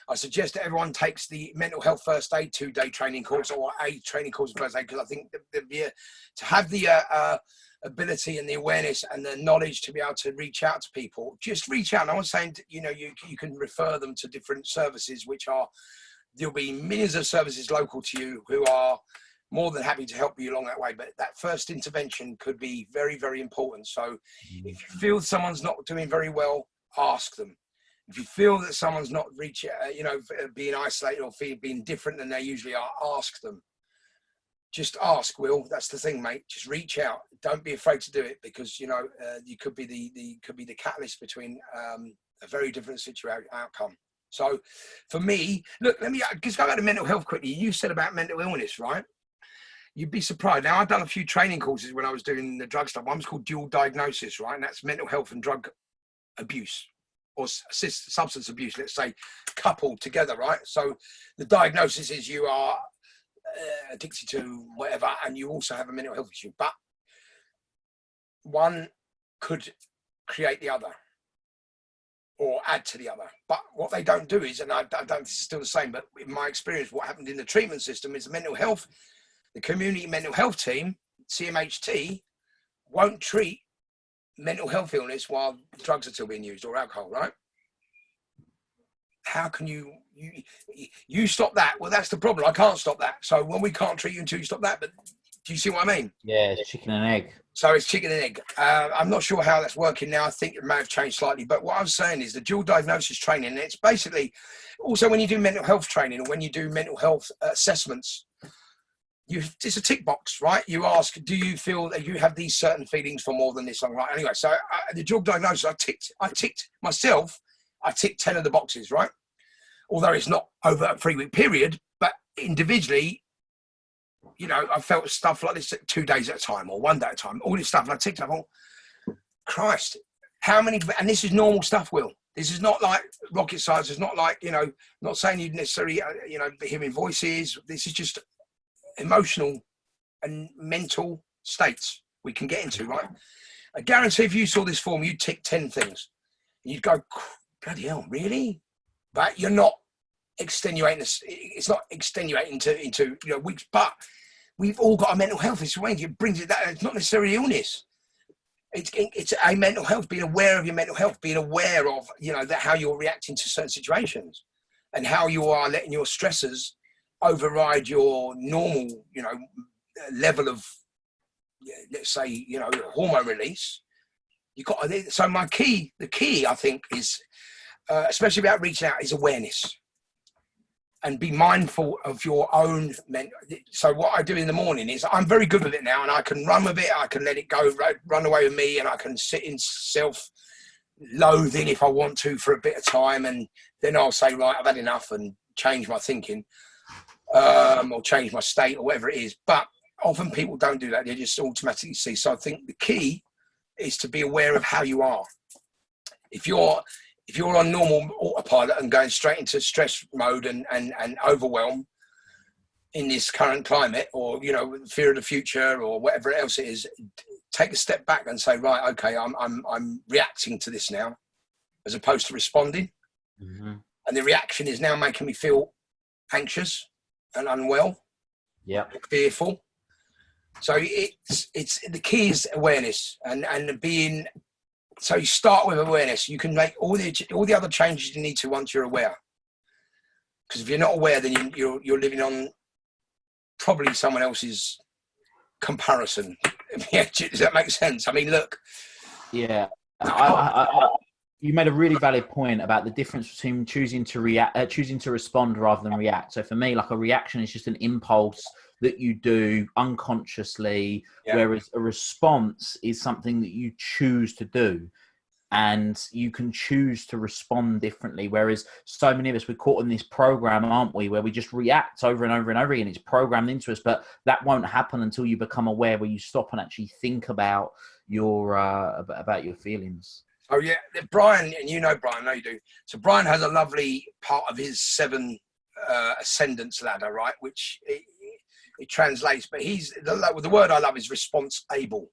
I suggest that everyone takes the mental health first aid 2-day training course, or a training course of first aid, because I think to have the ability and the awareness and the knowledge to be able to reach out to people, just reach out. No one's saying, you can refer them to different services, there'll be millions of services local to you who are more than happy to help you along that way. But that first intervention could be very, very important. So if you feel someone's not doing very well, ask them. If you feel that someone's not being isolated or being different than they usually are, ask them. Just ask, Will. That's the thing, mate. Just reach out. Don't be afraid to do it, because you could be the catalyst between a very different outcome. So for me, look, let me just go back to mental health quickly. You said about mental illness, right? You'd be surprised. Now, I've done a few training courses when I was doing the drug stuff. One was called dual diagnosis, right? And that's mental health and drug abuse, or substance abuse, let's say, coupled together, right? So the diagnosis is you are addicted to whatever, and you also have a mental health issue. But one could create the other or add to the other. But what they don't do is, and I don't know if this is still the same, but in my experience, what happened in the treatment system is the community mental health team, CMHT, won't treat mental health illness while drugs are still being used, or alcohol, right? How can you stop that? Well, that's the problem. I can't stop that. So when we can't treat you until you stop that, but do you see what I mean? Yeah, it's chicken and egg. So it's chicken and egg. I'm not sure how that's working now. I think it may have changed slightly. But what I'm saying is the dual diagnosis training, it's basically also when you do mental health training or when you do mental health assessments, it's a tick box, right? You ask, do you feel that you have these certain feelings for more than this? Right. Anyway, so the dual diagnosis, I ticked myself. I ticked 10 of the boxes, right? Although it's not over a 3-week period, but individually, I felt stuff like this 2 days at a time or 1 day at a time, all this stuff. And I ticked up, Christ, how many, and this is normal stuff, Will. This is not like rocket science. It's not like, you know, not saying you necessarily, you know, hearing voices. This is just emotional and mental states we can get into, right? I guarantee if you saw this form, you'd tick 10 things. You'd go, bloody hell, really? But you're not extenuating this. It's not extenuating into you know, weeks, but we've all got a mental health. It brings it that it's not necessarily illness. It's a mental health, being aware of your mental health, being aware of, you know, that how you're reacting to certain situations and how you are letting your stressors override your normal, you know, level of, let's say, you know, hormone release. You got, so the key I think is, especially about reaching out, is awareness. And be mindful of your own mental. So what I do in the morning is, I'm very good with it now, and I can run with it. I can let it go, run away with me, and I can sit in self-loathing if I want to for a bit of time, and then I'll say, right, I've had enough, and change my thinking, or change my state, or whatever it is. But often people don't do that; they just automatically see. So I think the key is to be aware of how you are. If you're on normal autopilot and going straight into stress mode and overwhelm in this current climate, or, you know, fear of the future or whatever else it is, take a step back and say, right, okay, I'm reacting to this now, as opposed to responding. Mm-hmm. And the reaction is now making me feel anxious and unwell, fearful. So it's the key is awareness and being. So you start with awareness. You can make all the other changes you need to once you're aware. Because if you're not aware, then you're living on probably someone else's comparison. Does that make sense? I mean, look. Yeah, you made a really valid point about the difference between choosing to respond rather than react. So for me, like, a reaction is just an impulse that you do unconsciously, whereas a response is something that you choose to do, and you can choose to respond differently. Whereas so many of us, we're caught in this program, aren't we, where we just react over and over and over again. It's programmed into us, but that won't happen until you become aware, where you stop and actually think about your feelings. Oh yeah, Brian, and you know Brian, I know you do. So Brian has a lovely part of his 7 ascendance ladder, right? Which it translates, but the word I love is response able.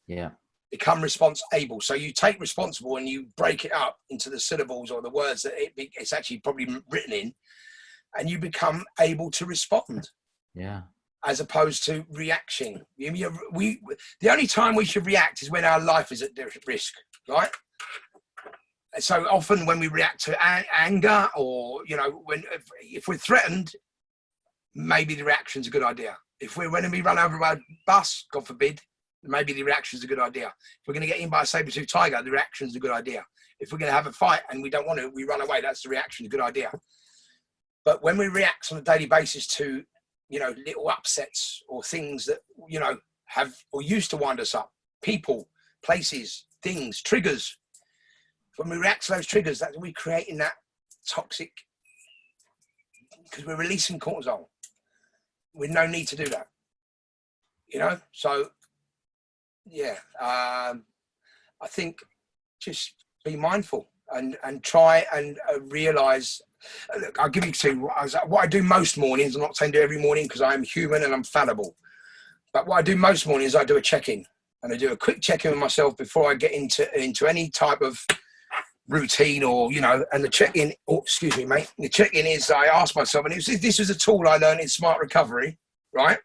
Yeah. Become response able. So you take responsible and you break it up into the syllables or the words that it's actually probably written in, and you become able to respond. Yeah. As opposed to reaction. The only time we should react is when our life is at risk, right? So often when we react to anger, or, you know, if we're threatened, maybe the reaction's a good idea. If we're going to be run over by a bus, God forbid, maybe the reaction's a good idea. If we're going to get eaten by a saber-toothed tiger, the reaction's a good idea. If we're going to have a fight and we don't want to, we run away, that's the reaction, a good idea. But when we react on a daily basis to, you know, little upsets or things that, you know, have or used to wind us up, people, places, things, triggers, when we react to those triggers, that we're creating that toxic, because we're releasing cortisol with no need to do that, you know. So yeah, I think just be mindful and try and realize. Look, I'll give you 2. What I do most mornings, I'm not saying do every morning because I am human and I'm fallible, but what I do most mornings, I do a check-in, and I do a quick check-in with myself before I get into any type of routine, or, you know. And the check-in, oh, excuse me, mate. The check-in is, I ask myself, and this was a tool I learned in Smart Recovery, right?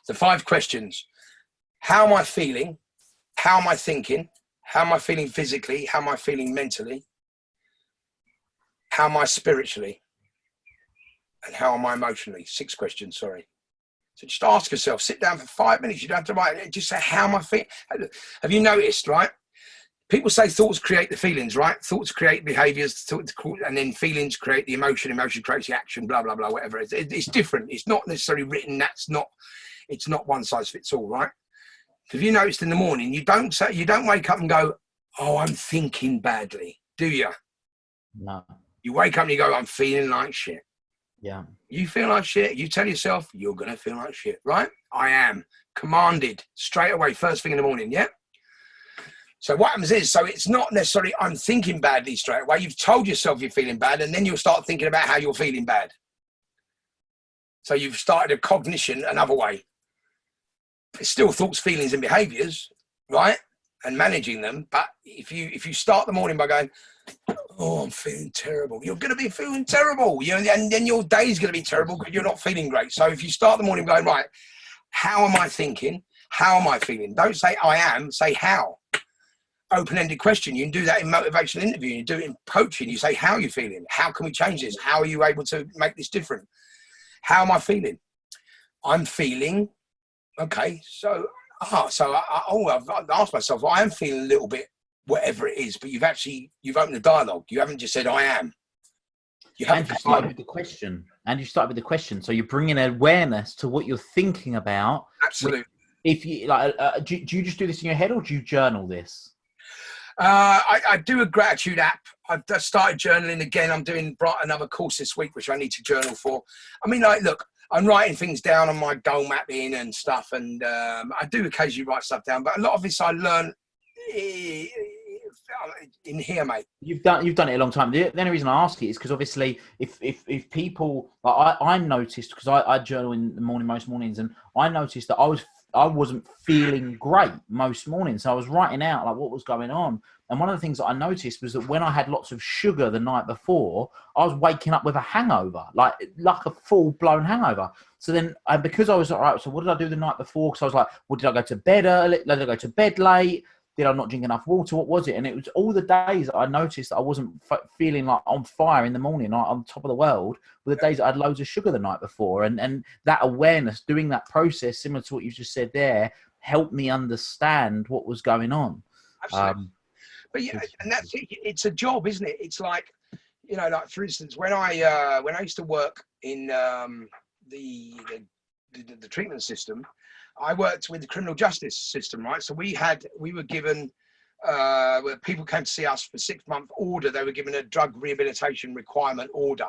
The 5 questions. How am I feeling? How am I thinking? How am I feeling physically? How am I feeling mentally? How am I spiritually? And how am I emotionally? 6 questions, sorry. So just ask yourself, sit down for 5 minutes. You don't have to write it. Just say, how am I feeling? Have you noticed, right? People say thoughts create the feelings, right? Thoughts create behaviors, and then feelings create the emotion. Emotion creates the action, blah, blah, blah, whatever. It's different. It's not necessarily written. It's not one size fits all, right? Because you noticed in the morning, you don't wake up and go, oh, I'm thinking badly, do you? No. You wake up and you go, I'm feeling like shit. Yeah. You feel like shit. You tell yourself you're going to feel like shit, right? I am commanded straight away, first thing in the morning. Yeah. So what happens is, so it's not necessarily I'm thinking badly straight away. You've told yourself you're feeling bad, and then you'll start thinking about how you're feeling bad. So you've started a cognition another way. It's still thoughts, feelings, and behaviours, right? And managing them. But if you start the morning by going, oh, I'm feeling terrible, you're going to be feeling terrible. And then your day's going to be terrible because you're not feeling great. So if you start the morning going, right, how am I thinking? How am I feeling? Don't say I am, say how. Open-ended question. You can do that in motivational interview. You do it in coaching. You say, how are you feeling? How can we change this? How are you able to make this different? How am I feeling? I'm feeling, okay. So, I've asked myself, well, I am feeling a little bit, whatever it is, but you've opened the dialogue. You haven't just said, I am. You started with the question. So you're bringing awareness to what you're thinking about. Absolutely. If you do you just do this in your head, or do you journal this? I do a gratitude app. I've just started journaling again. I'm doing another course this week, which I need to journal for. I mean, look, I'm writing things down on my goal mapping and stuff, and I do occasionally write stuff down, but a lot of this I learn in here, mate. You've done it a long time. The only reason I ask it is because obviously, if people, like I noticed, because I journal in the morning most mornings, and I noticed that I wasn't feeling great most mornings. So I was writing out like what was going on. And one of the things that I noticed was that when I had lots of sugar the night before, I was waking up with a hangover, like a full blown hangover. So then because I was all right, so what did I do the night before? Because I was like, well, did I go to bed early? Did I go to bed late? Did I not drink enough water? What was it? And it was all the days that I noticed that I wasn't feeling like on fire in the morning, like on top of the world, were the days that I had loads of sugar the night before. And that awareness, doing that process, similar to what you just said there, helped me understand what was going on. Absolutely. But yeah, and that's it. It's a job, isn't it? It's like, like for instance, when I used to work in the treatment system, I worked with the criminal justice system, right? So we were given, where people came to see us for 6-month order, they were given a drug rehabilitation requirement order,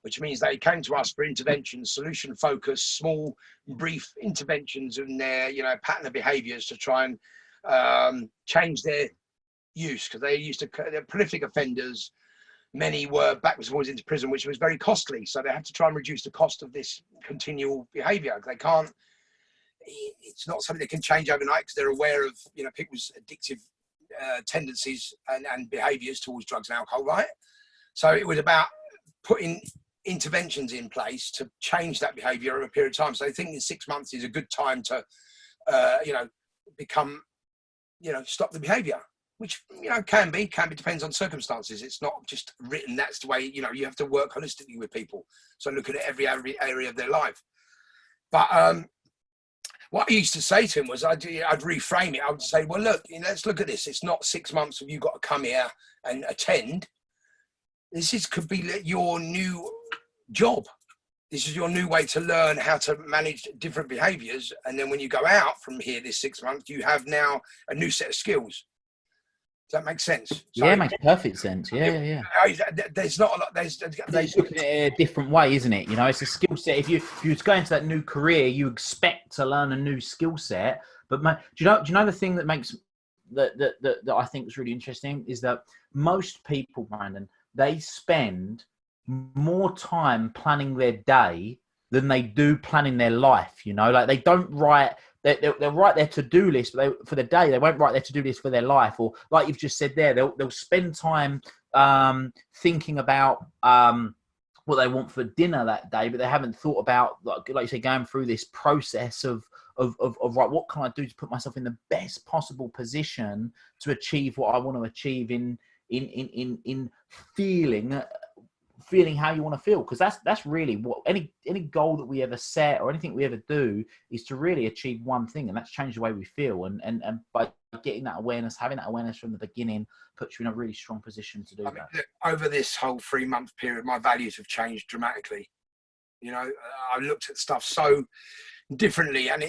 which means they came to us for interventions, solution focus, small, brief interventions in their, pattern of behaviors to try and change their use, because they're prolific offenders. Many were backwards and forwards into prison, which was very costly. So they had to try and reduce the cost of this continual behavior. They can't, it's not something they can change overnight, because they're aware of people's addictive tendencies and behaviors towards drugs and alcohol, right? So it was about putting interventions in place to change that behavior over a period of time. So I think in 6 months is a good time to become, stop the behavior, which can be depends on circumstances. It's not just written, that's the way. You have to work holistically with people, so looking at every area of their life. But what I used to say to him was, I'd reframe it. I would say, well, look, let's look at this. It's not 6 months of you got to come here and attend. Could be your new job. This is your new way to learn how to manage different behaviors. And then when you go out from here this 6 months, you have now a new set of skills. Does that make sense? So, yeah, it makes perfect sense. Yeah. There's not a lot. There's looking at it a different way, isn't it? It's a skill set. If you go into that new career, you expect to learn a new skill set. But do you know the thing that makes that I think is really interesting is that most people, Brandon, they spend more time planning their day than they do planning their life. Like they don't write. They'll write their to-do list for the day. They won't write their to-do list for their life. Or like you've just said there, they'll spend time thinking about what they want for dinner that day, but they haven't thought about, like you say, going through this process of right, what can I do to put myself in the best possible position to achieve what I want to achieve in feeling how you want to feel, because that's really what any goal that we ever set or anything we ever do is to really achieve one thing, and that's change the way we feel. And by getting that awareness, having that awareness from the beginning, puts you in a really strong position to do that. Over this whole 3-month period, my values have changed dramatically. I looked at stuff so differently, and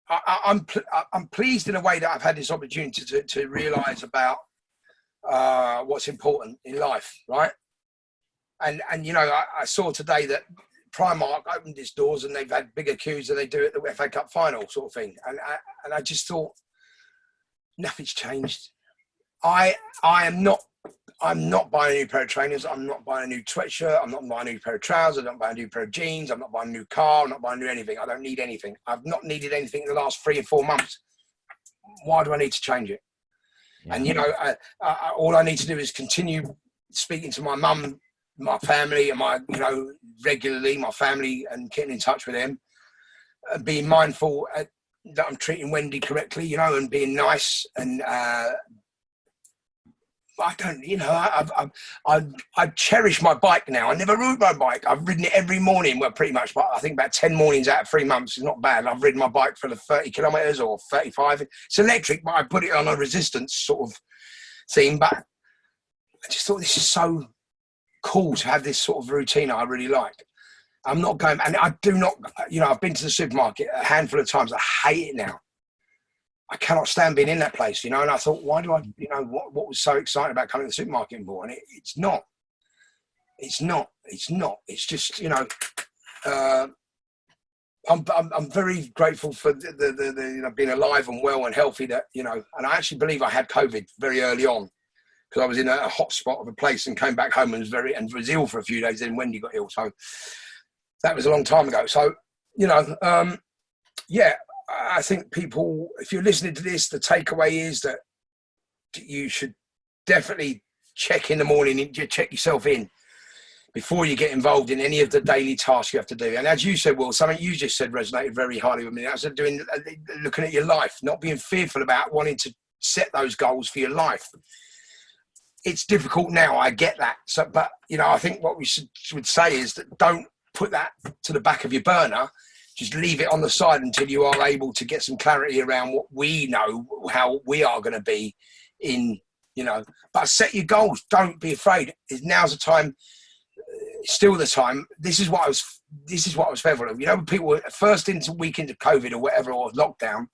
I'm pleased in a way that I've had this opportunity to realize about what's important in life, right? And I saw today that Primark opened its doors and they've had bigger queues than they do at the FA Cup final, sort of thing. And I just thought, Nothing's changed. I'm not buying a new pair of trainers. I'm not buying a new sweatshirt. I'm not buying a new pair of trousers. I'm not buying a new pair of jeans. I'm not buying a new car. I'm not buying new anything. I don't need anything. I've not needed anything in the last 3 or 4 months. Why do I need to change it? Yeah. And, you know, all I need to do is continue speaking to my mum, my family, and my, you know, regularly, my family, and getting in touch with them, and being mindful that I'm treating Wendy correctly, you know, and being nice. And I don't, you know, I cherish my bike now. I never rode my bike. I've ridden it every morning. Well, pretty much, but I think about 10 mornings out of 3 months is not bad. I've ridden my bike for the 30 kilometers or 35. It's electric, but I put it on a resistance sort of thing. But I just thought this is so cool to have this sort of routine I really like. I'm not going, and I do not, you know, I've been to the supermarket a handful of times. I hate it now. I cannot stand being in that place, you know. And I thought, why do I, you know, what was so exciting about coming to the supermarket and bought? And it's not. It's just, you know, I'm very grateful for the you know, being alive and well and healthy. That, you know, and I actually believe I had COVID very early on, because I was in a hot spot of a place and came back home and was ill for a few days. Then Wendy got ill, so that was a long time ago. So, you know, yeah. I think people, if you're listening to this, the takeaway is that you should definitely check in the morning, and check yourself in before you get involved in any of the daily tasks you have to do. And as you said, Will, something you just said resonated very highly with me. That's looking at your life, not being fearful about wanting to set those goals for your life. It's difficult now, I get that. So, but, you know, I think what we would say is that don't put that to the back of your burner. Just leave it on the side until you are able to get some clarity around what we know, how we are going to be in, you know, but set your goals. Don't be afraid. Now's the time, still the time. This is what I was fearful of. You know, when people were first week into COVID or whatever, or lockdown,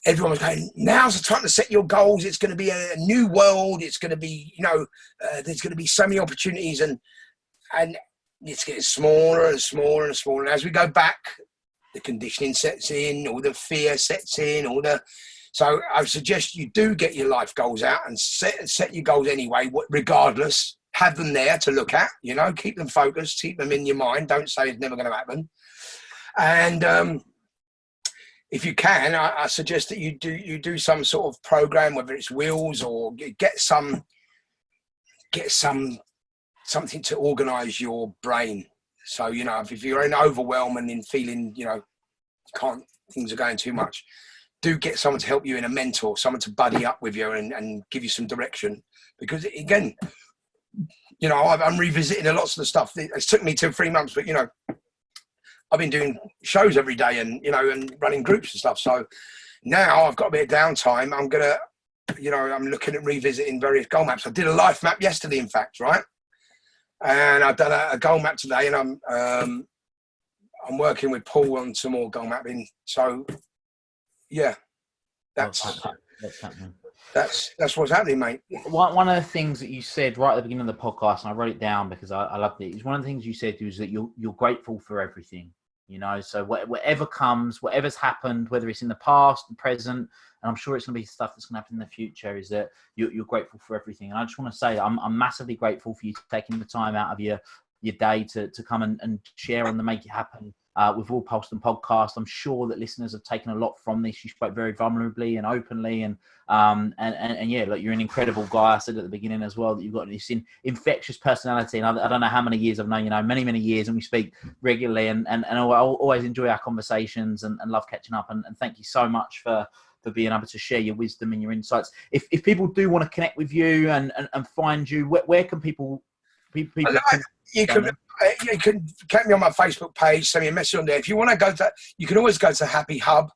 everyone was going, now's the time to set your goals. It's going to be a new world. It's going to be, you know, there's going to be so many opportunities, and it's getting smaller and smaller and smaller. And as we go back, the conditioning sets in, all the fear sets in, so I suggest you do get your life goals out and set your goals anyway, regardless. Have them there to look at, you know, keep them focused, keep them in your mind. Don't say it's never going to happen. And if you can, I suggest that you do some sort of program, whether it's wheels or get something to organize your brain. So, you know, if you're in overwhelm and in feeling, you know, things are going too much, do get someone to help you, in a mentor, someone to buddy up with you and give you some direction. Because again, you know, I'm revisiting lots of the stuff. It's took me 2-3 months, but, you know, I've been doing shows every day and, you know, and running groups and stuff. So now I've got a bit of downtime. I'm going to, you know, I'm looking at revisiting various goal maps. I did a life map yesterday, in fact, right? And I've done a goal map today, and I'm working with Paul on some more goal mapping. So, yeah, that's what's happening, mate. One of the things that you said right at the beginning of the podcast, and I wrote it down because I loved it, is one of the things you said was that you're grateful for everything. You know, so whatever comes, whatever's happened, whether it's in the past, the present, and I'm sure it's going to be stuff that's going to happen in the future, is that you're grateful for everything. And I just want to say I'm massively grateful for you taking the time out of your day to come and share on the Make It Happen with all Polston podcast. I'm sure that listeners have taken a lot from this. You spoke very vulnerably and openly, and yeah, like, you're an incredible guy. I said at the beginning as well that you've got this infectious personality, and I don't know how many years I've known you, many years, and we speak regularly, and I always enjoy our conversations and love catching up. And thank you so much for being able to share your wisdom and your insights. If people do want to connect with you and find you, where can people you can catch me on my Facebook page, send me a message on there. If you want to go to, you can always go to Happy Hub.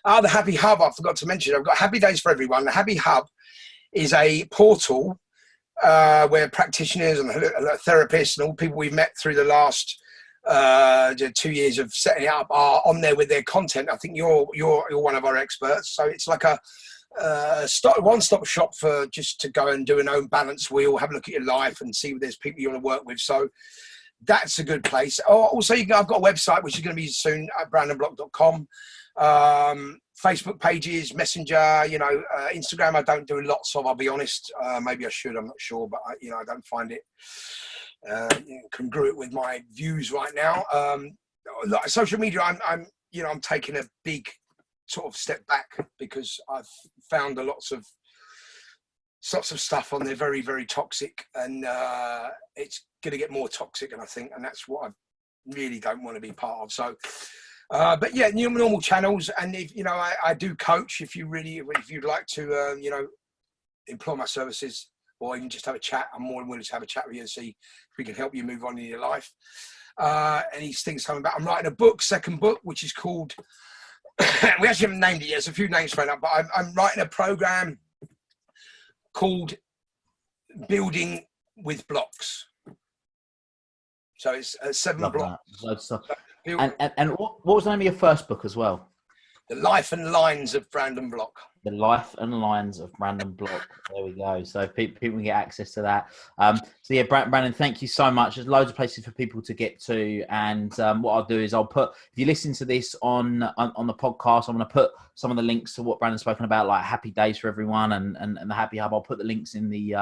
The Happy Hub, I forgot to mention, I've got Happy Days for Everyone. The Happy Hub is a portal where practitioners and therapists and all people we've met through the last 2 years of setting it up are on there with their content. I think you're one of our experts. So it's like a one-stop shop for just to go and do an own balance wheel, have a look at your life and see if there's people you want to work with. So that's a good place. Also, I've got a website which is going to be soon at brandonblock.com. Facebook pages, Messenger, Instagram. I don't do lots of. I'll be honest. Maybe I should. I'm not sure, but I don't find it congruent with my views right now. Like social media, I'm taking a big sort of step back because I've found lots of stuff on there very, very toxic, and it's going to get more toxic, and I think, and that's what I really don't want to be part of. So. But yeah, normal channels, and if I do coach. If you'd like to, employ my services, or even just have a chat, I'm more than willing to have a chat with you and see if we can help you move on in your life. Any things coming back. I'm writing a book, second book, which is called. We actually haven't named it yet. There's a few names thrown up, but I'm writing a program called Building with Blocks. So it's 7 blocks. And what was the name of your first book as well? The Life and Lines of Brandon Block. The Life and Lines of Brandon Block. There we go. So people can get access to that. So yeah, Brandon, thank you so much. There's loads of places for people to get to. And what I'll do is I'll put, if you listen to this on the podcast, I'm going to put some of the links to what Brandon's spoken about, like Happy Days for Everyone and the Happy Hub. I'll put the links in the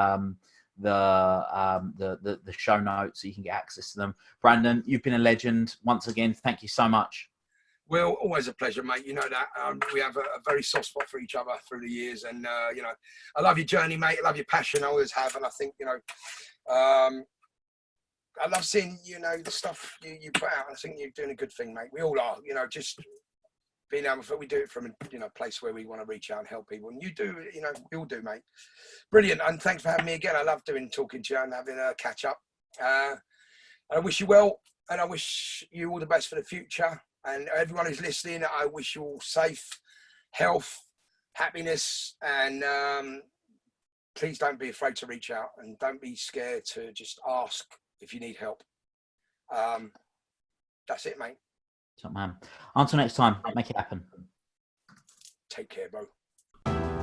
show notes so you can get access to them. Brandon, you've been a legend once again. Thank you so much. Well, always a pleasure, mate. You know that we have a very soft spot for each other through the years, and I love your journey, mate. I love your passion. I always have, and I think I love seeing the stuff you put out. I think you're doing a good thing, mate. We all are. Just being able to, we do it from a place where we want to reach out and help people, and you do. We all do, mate. Brilliant, and thanks for having me again. I love talking to you and having a catch up. I wish you well, and I wish you all the best for the future. And everyone who's listening, I wish you all safe, health, happiness, and please don't be afraid to reach out, and don't be scared to just ask if you need help. That's it, mate. Top man. Until next time, make it happen. Take care, bro.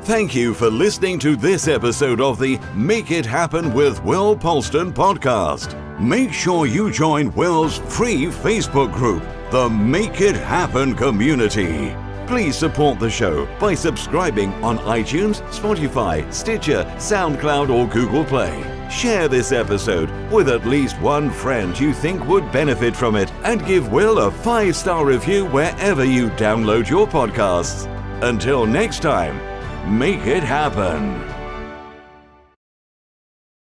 Thank you for listening to this episode of the Make It Happen with Will Polston podcast. Make sure you join Will's free Facebook group, the Make It Happen community. Please support the show by subscribing on iTunes, Spotify, Stitcher, SoundCloud, or Google Play. Share this episode with at least one friend you think would benefit from it, and give Will a 5-star review wherever you download your podcasts. Until next time, make it happen.